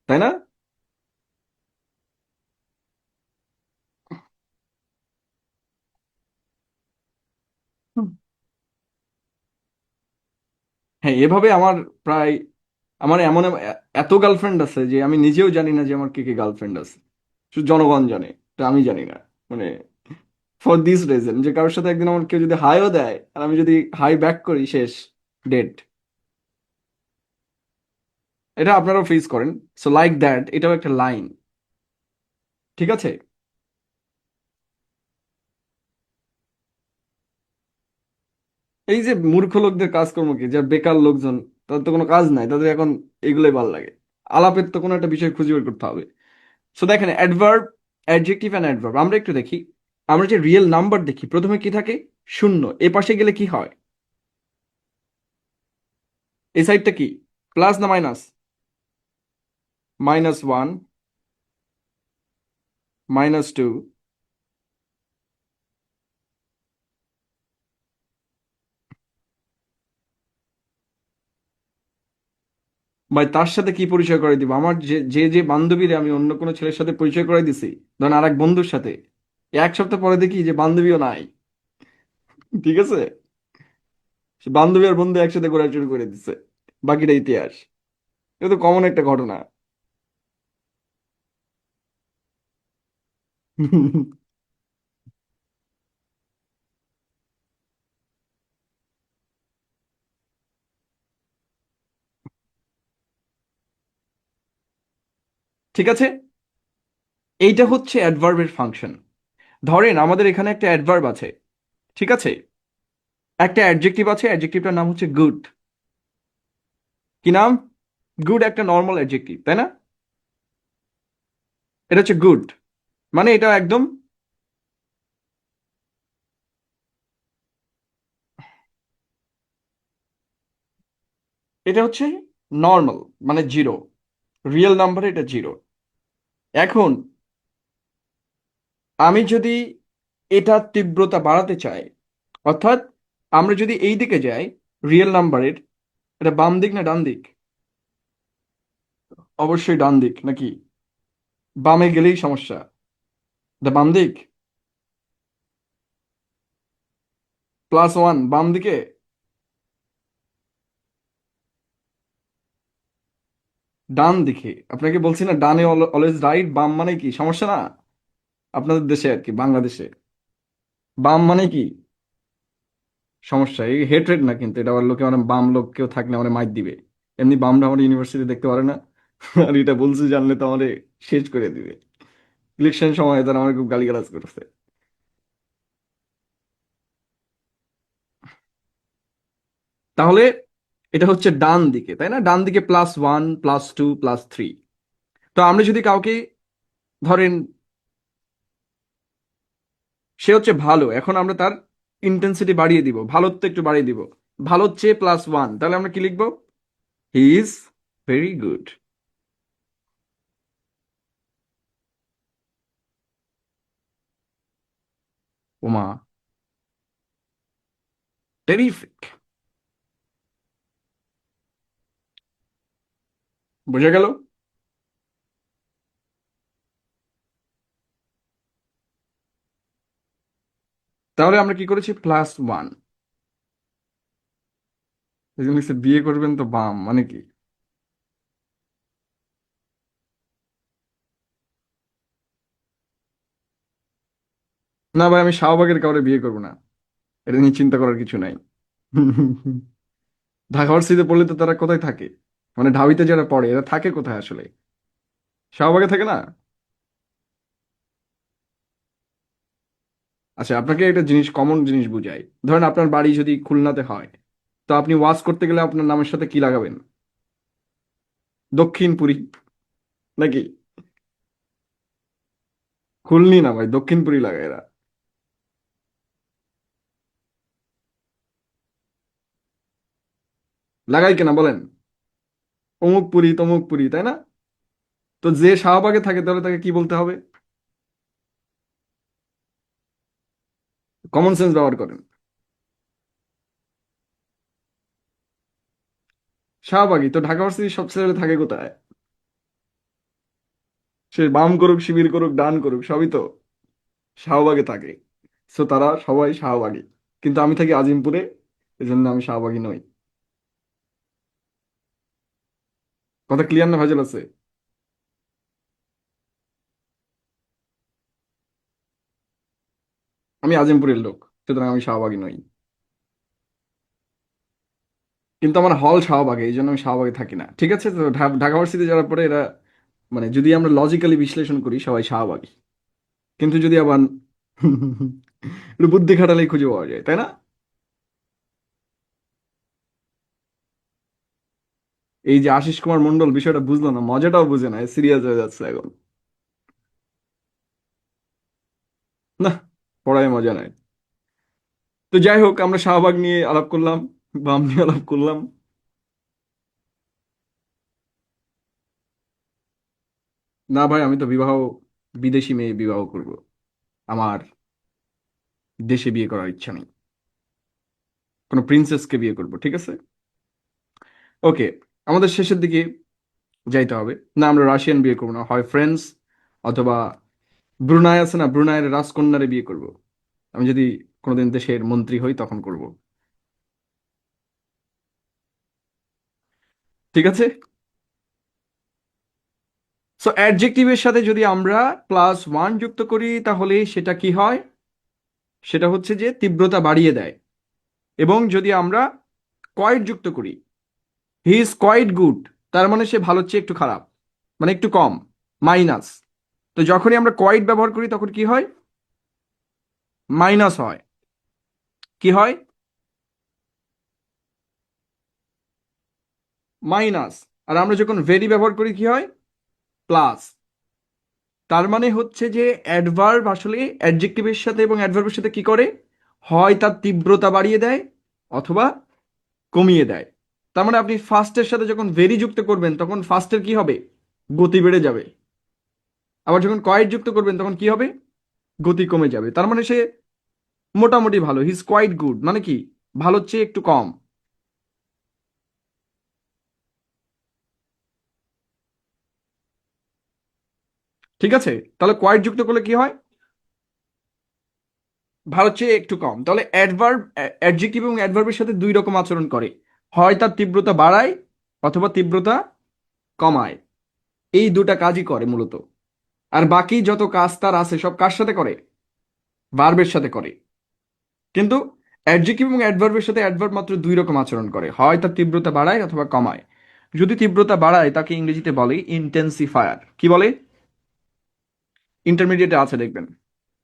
তাই না? হুম। হ্যাঁ, এভাবে আমার প্রায়, আমার এমন এত গার্লফ্রেন্ড আছে যে আমি নিজেও জানি না যে আমার কে কে গার্লফ্রেন্ড আছে, শুধু জনগণ জানে, এটা আমি জানি না। মানে ফর দিস রিজন, যে কারোর সাথে একদিন আমার কেউ যদি হাইও দেয় আর আমি যদি হাই ব্যাক করি, শেষ, ডেট। এটা আপনারাও ফেস করেন। সো লাইক দ্যাট, এটাও একটা লাইন, ঠিক আছে? এই যে মূর্খ লোকদের কাজকর্ম কি, যারা বেকার লোকজন, তাদের তো কোনো কাজ নাই, তাদের এখন এগুলোই ভালো লাগে। আলাপের তো কোনো একটা বিষয় খুঁজে বের করতে হবে। সো দেখেন, অ্যাডভার্ব, অ্যাডজেক্টিভ অ্যান্ড অ্যাডভার্ব আমরা একটু দেখি। আমরা যে রিয়েল নাম্বার দেখি, প্রথমে কি থাকে? শূন্য। এ পাশে গেলে কি হয়? এই সাইডটা কি, প্লাস না মাইনাস? -1, -2, ভাই তার সাথে কি পরিচয় করে দিব? আমার যে যে যে বান্ধবীরে আমি অন্য কোনো ছেলের সাথে পরিচয় করাই দিছি, ধরেন আর এক বন্ধুর সাথে, 1 সপ্তাহ পরে দেখি যে বান্ধবীও নাই, ঠিক আছে? সে বান্ধবী আর বন্ধু একসাথে ঘোরা শুরু করে দিচ্ছে, বাকিটা ইতিহাস। এটা তো কমন একটা ঘটনা। ঠিক আছে, এইটা হচ্ছে অ্যাডভার্বের ফাংশন। ধরেন আমাদের এখানে একটা অ্যাডভার্ব আছে, ঠিক আছে? একটা অ্যাডজেক্টিভ আছে, অ্যাডজেক্টিভটার নাম হচ্ছে গুড। কি নাম? গুড একটা নর্মাল অ্যাডজেক্টিভ, তাই না? এটা হচ্ছে গুড, মানে এটা একদম, এটা হচ্ছে নর্মাল, মানে জিরো। রিয়েল নাম্বারে এটা জিরো। এখন আমি যদি এটা তীব্রতা বাড়াতে চাই, অর্থাৎ আমরা যদি এই দিকে যাই রিয়েল নাম্বারের, এটা বাম দিক না ডান দিক? অবশ্যই ডান দিক, নাকি? বামে গেলেই সমস্যা। এটা বাম দিক, +1 বাম দিকে। ডান দিকে, আপনাকে বলছি না, ডানে অলওয়েজ রাইট, বাম মানে কি সমস্যা না? আপনাদের দেশে আর কি, বাংলাদেশে বাম মানে কি সমস্যা? এই হেট্রেড না কিন্তু, এটা আবার লোকে, মানে বাম লোক কেউ থাকলে আমার মাইর দিবে। এমনি বামরা আমার ইউনিভার্সিটি দেখতে পারে না। আর এটা বলছে জানলে তো আমারে শেষ করে দিবে। ইলেকশন সময় তারা আমার খুব গালিগালাজ করছে। তাহলে এটা হচ্ছে ডান দিকে, তাই না? ডান দিকে +1, +2, +3। তো আমরা যদি কাউকে, ধরেন সে হচ্ছে ভালো, এখন আমরা তার ইন্টেন্সিটি বাড়িয়ে দিব, ভালোত্ব একটু বাড়িয়ে দিব। ভালো চেয়ে +1, তাহলে আমরা কি লিখবো? He is very good. ওমা, টেরিফিক। বোঝা গেল? তাহলে আমরা কি করেছি? +1। এই জন্য লিখছে, বিয়ে করবেন তো বাম, মানে কি? না ভাই, আমি শাহবাগের কাউরে বিয়ে করবো না, এটা নিয়ে চিন্তা করার কিছু নাই। ঢাকা ভার্সিটিতে পড়লে তো তারা কোথায় থাকে? মানে ঢাবিতে যারা পড়ে এরা থাকে কোথায় আসলে? শাহবাগে থাকে না? আচ্ছা, আপনাকে একটা জিনিস, কমন জিনিস বুঝাই। ধরেন আপনার বাড়ি যদি খুলনাতে হয়, তো আপনি ওয়াজ করতে গেলে আপনার নামের সাথে কি লাগাবেন? দক্ষিণপুরী, নাকি? খুলনি না ভাই, দক্ষিণপুরী লাগায় এরা। লাগাই কেনা বলেন? অমুক পুরী তমুক পুরী, তাই না? তো যে শাহবাগে থাকে তাহলে তাকে কি বলতে হবে? কমন সেন্স ব্যবহার করেন। শাহবাগী তো ঢাকা ভার্সিটির সব ছেলে থাকে কোথায়? সে বাম করুক, শিবির করুক, ডান করুক, সবই তো শাহবাগে থাকে। সো তারা সবাই শাহবাগী। কিন্তু আমি থাকি আজিমপুরে, এই জন্য আমি শাহবাগী নই। কথা ক্লিয়ার না, ভেজাল আছে? আমি আজিমপুরের লোক, সুতরাং আমি শাহবাগী নই। কিন্তু আমার হল শাহবাগে, এই জন্য আমি শাহবাগে থাকি না, ঠিক আছে? তো ঢাকা ভার্সিটিতে যারা পড়ে এরা, মানে যদি আমরা লজিক্যালি বিশ্লেষণ করি, সবাই শাহবাগী। কিন্তু যদি আবার একটু বুদ্ধি খাটালেই খুঁজে পাওয়া যায়, তাই না? এই যে আশিস কুমার মন্ডল বিষয়টা বুঝলো না, মজাটাও বুঝে না, সিরিয়াস হয়ে যাচ্ছে এখন। না, পড়ায় মজা নাই। তো যাই হোক, আমরা শাহবাগ নিয়ে আলাপ করলাম, বাম নিয়ে আলাপ করলাম। না ভাই, আমি তো বিবাহ, বিদেশি মেয়ে বিবাহ করব। আমার দেশে বিয়ে করার ইচ্ছা নেই। কোনো প্রিন্সেসকে বিয়ে করব, ঠিক আছে? ওকে, আমাদের শেষের দিকে যাইতে হবে। না, আমরা রাশিয়ান বিয়ে করবো না, হয় ফ্রেঞ্চ অথবা ব্রুনাই আছে না, ব্রুনাইয়ের রাজকন্যারে বিয়ে করব। আমি যদি কোনোদিন দেশের মন্ত্রী হই তখন করব। ঠিক আছে। সো অ্যাডজেক্টিভের সাথে যদি আমরা +1 যুক্ত করি, তাহলে সেটা কি হয়? সেটা হচ্ছে যে তীব্রতা বাড়িয়ে দেয়। এবং যদি আমরা কয়েট যুক্ত করি, হি ইজ কোয়াইট গুড, তার মানে সে ভালোর চেয়ে একটু খারাপ, মানে একটু কম, মাইনাস। তো যখনই আমরা কোয়াইট ব্যবহার করি তখন কি হয়? মাইনাস হয়। কি হয়? মাইনাস। আর আমরা যখন ভেরি ব্যবহার করি কি হয়? প্লাস। তার মানে হচ্ছে যে অ্যাডভার্ব আসলে অ্যাডজেক্টিভের সাথে এবং অ্যাডভার্বের সাথে কি করে? হয় তার তীব্রতা বাড়িয়ে দেয়, অথবা কমিয়ে দেয়। তার মানে আপনি ফার্স্টের সাথে যখন ভেরি যুক্ত করবেন তখন ফার্স্টের কি হবে? গতি বেড়ে যাবে। আবার যখন কোয়াইট যুক্ত করবেন তখন কি হবে? গতি কমে যাবে। তার মানে সে মোটামুটি ভালো, হি ইজ কোয়াইট গুড, মানে কি? ভালোর চেয়ে একটু কম। ঠিক আছে, তাহলে কোয়াইট যুক্ত করলে কি হয়? ভালোর চেয়ে একটু কম। তাহলে অ্যাডভার্ব, অ্যাডজেক্টিভ এবং অ্যাডভার্বের সাথে দুই রকম আচরণ করে, হয় তার তীব্রতা বাড়ায় অথবা তীব্রতা কমায়। এই দুটা কাজই করে মূলত। আর বাকি যত কাজ তার আছে সব কার সাথে করে? ভার্বের সাথে করে। কিন্তু অ্যাডজেক্টিভ এবং অ্যাডভার্বের সাথে অ্যাডভার্ব মাত্র দুই রকম আচরণ করে, হয় তার তীব্রতা বাড়ায় অথবা কমায়। যদি তীব্রতা বাড়ায় তাকে ইংরেজিতে বলে ইন্টেন্সিফায়ার। কি বলে? ইন্টারমিডিয়েটে আছে দেখবেন,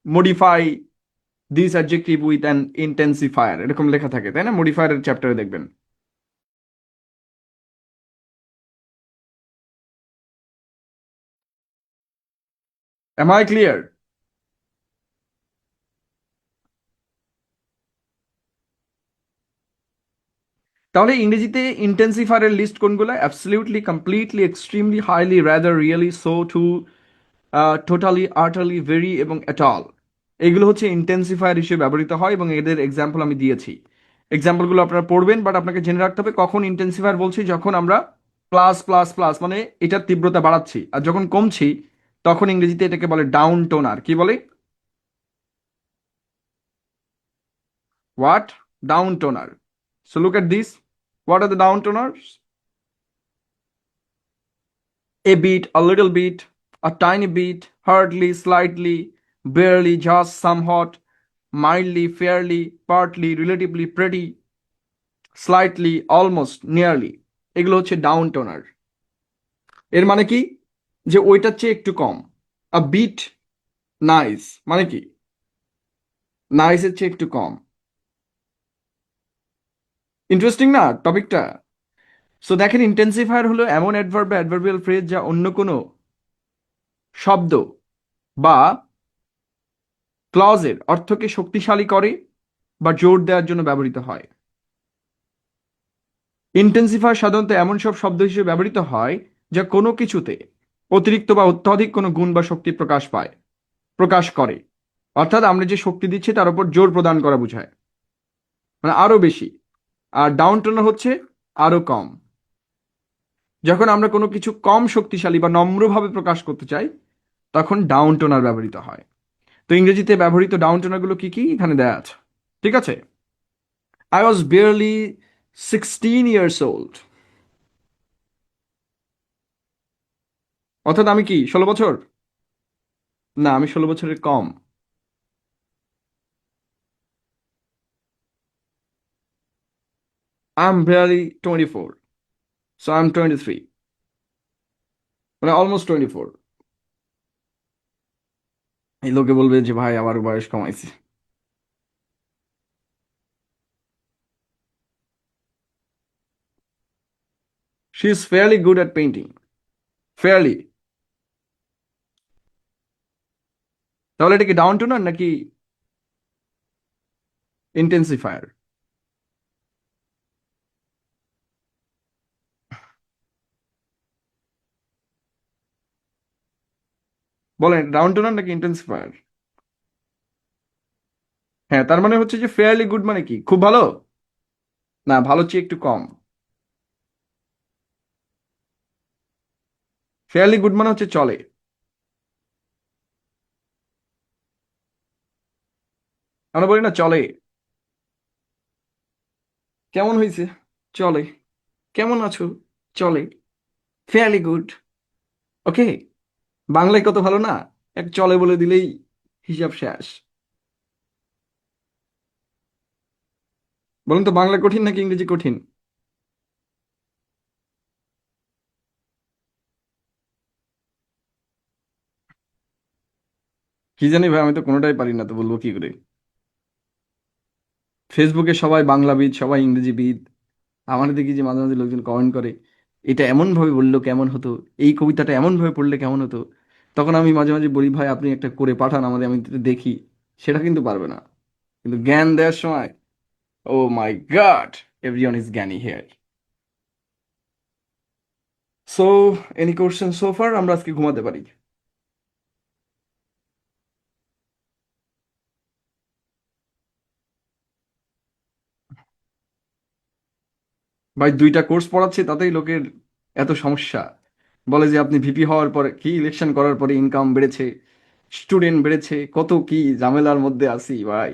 modify this adjective with an intensifier, এরকম লেখা থাকে, তাই না? মডিফায়ারের চ্যাপ্টারে দেখবেন। Am I clear? তাহলে ইংরেজিতে ইন্টেন্সিফায়ারের লিস্ট কোনগুলো? Absolutely, completely, extremely, highly, rather, really, so, too, totally, utterly, very এবং এট অল। এগুলো হচ্ছে ইন্টেন্সিফায়ার হিসেবে ব্যবহৃত হয় এবং এদের এক্সাম্পল আমি দিয়েছি। এক্সাম্পলগুলো আপনারা পড়বেন, বাট আপনাকে জেনে রাখতে হবে কখন ইন্টেন্সিফায়ার বলছি, যখন আমরা প্লাস প্লাস প্লাস মানে এটার তীব্রতা বাড়াচ্ছি, আর যখন কমছি তখন ইংরেজিতে এটাকে বলে ডাউন টোনার। কি বলে? What? Down toner. So look at this, what are the down toners? A bit, a little bit, a tiny bit, hardly, slightly, barely, just, somewhat, mildly, fairly, partly, relatively, pretty, slightly, almost, nearly। এগুলো হচ্ছে down toner. এর মানে কি? যে ওইটার চেয়ে একটু কম। A bit nice মানে কি? নাইসের চেয়ে একটু কম। ইন্টারেস্টিং না টপিকটা? সো দেখেন, ইন্টেন্সিফায়ার হলো এমন অ্যাডভার্ব বা অ্যাডভার্বিয়াল ফ্রেজ যা অন্য কোনো শব্দ বা ক্লজের অর্থকে শক্তিশালী করে বা জোর দেওয়ার জন্য ব্যবহৃত হয়। ইন্টেন্সিফায়ার সাধারণত এমন সব শব্দ হিসেবে ব্যবহৃত হয় যা কোনো কিছুতে অতিরিক্ত বা অত্যাধিক কোনো গুণ বা শক্তি প্রকাশ করে। অর্থাৎ আমরা যে শক্তি দিচ্ছি তার উপর জোর প্রদান করা বোঝায়, মানে আরো বেশি। আর ডাউন টোনার হচ্ছে আরো কম। যখন আমরা কোনো কিছু কম শক্তিশালী বা নম্রভাবে প্রকাশ করতে চাই তখন ডাউন টোনার ব্যবহৃত হয়। তো ইংরেজিতে ব্যবহৃত ডাউন টোনার গুলো কি কি এখানে দেয়া আছে, ঠিক আছে? I was barely 16 years old। অর্থাৎ আমি কি 16 বছর? না, আমি 16 বছরের কম। I am barely 24, so I'm 23, মানে অলমোস্ট 24। এই লোকে বলবে যে ভাই আমার বয়স কমাইছে। She is fairly good at painting. Fairly, তাহলে এটা কি ডাউন টোনার নাকি ইন্টেন্সিফায়ার? বলেন, ডাউন টোনার নাকি ইন্টেন্সিফায়ার? হ্যাঁ, তার মানে হচ্ছে যে ফেয়ারলি গুড মানে কি খুব ভালো? না, ভালো চেয়ে একটু কম। ফেয়ারলি গুড মানে হচ্ছে চলে। আমরা বলি না চলে? কেমন হয়েছে? চলে। কেমন আছো? চলে। Fairly good. ওকে। বাংলায় কত ভালো না? এক চলে বলে দিলেই হিসাব শেষ। বলুন তো, বাংলা কঠিন নাকি ইংরেজি কঠিন? কি জানি ভাই, আমি তো কোনোটাই পারি না, তো বলবো কি করে? ফেসবুকে সবাই বাংলাবিদ, সবাই ইংরেজিবিদ। আমার দেখি যে মাঝে মাঝে লোকজন কমেন্ট করে, এটা এমন ভাবে বললো কেমন হতো, এই কবিতাটা এমন ভাবে পড়লে কেমন হতো। তখন আমি মাঝে মাঝে বলি, ভাই আপনি একটা করে পাঠান আমাদের, আমি একটু দেখি। সেটা কিন্তু পারবে না। কিন্তু জ্ঞান দেওয়ার সময়, ও মাই গড, এভরিওয়ান ইজ জ্ঞানী here. So, any question so far? আমরা আজকে ঘুমাতে পারি। ভাই 2টা কোর্স পড়াচ্ছি তাতেই লোকের এত সমস্যা। বলে যে আপনি ভিপি হওয়ার পরে কি, ইলেকশন করার পরে ইনকাম বেড়েছে, স্টুডেন্ট বেড়েছে, কত কি ঝামেলার মধ্যে আছি ভাই,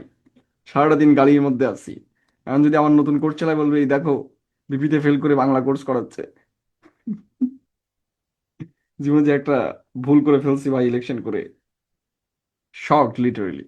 সারাটা দিন গাড়ির মধ্যে আছি। এখন যদি আমার নতুন কোর্স চালায় বলবে এই দেখো, ভিপিতে ফেল করে বাংলা কোর্স করাচ্ছে। জীবনে যে একটা ভুল করে ফেলছি ভাই ইলেকশন করে, শকড লিটারেলি।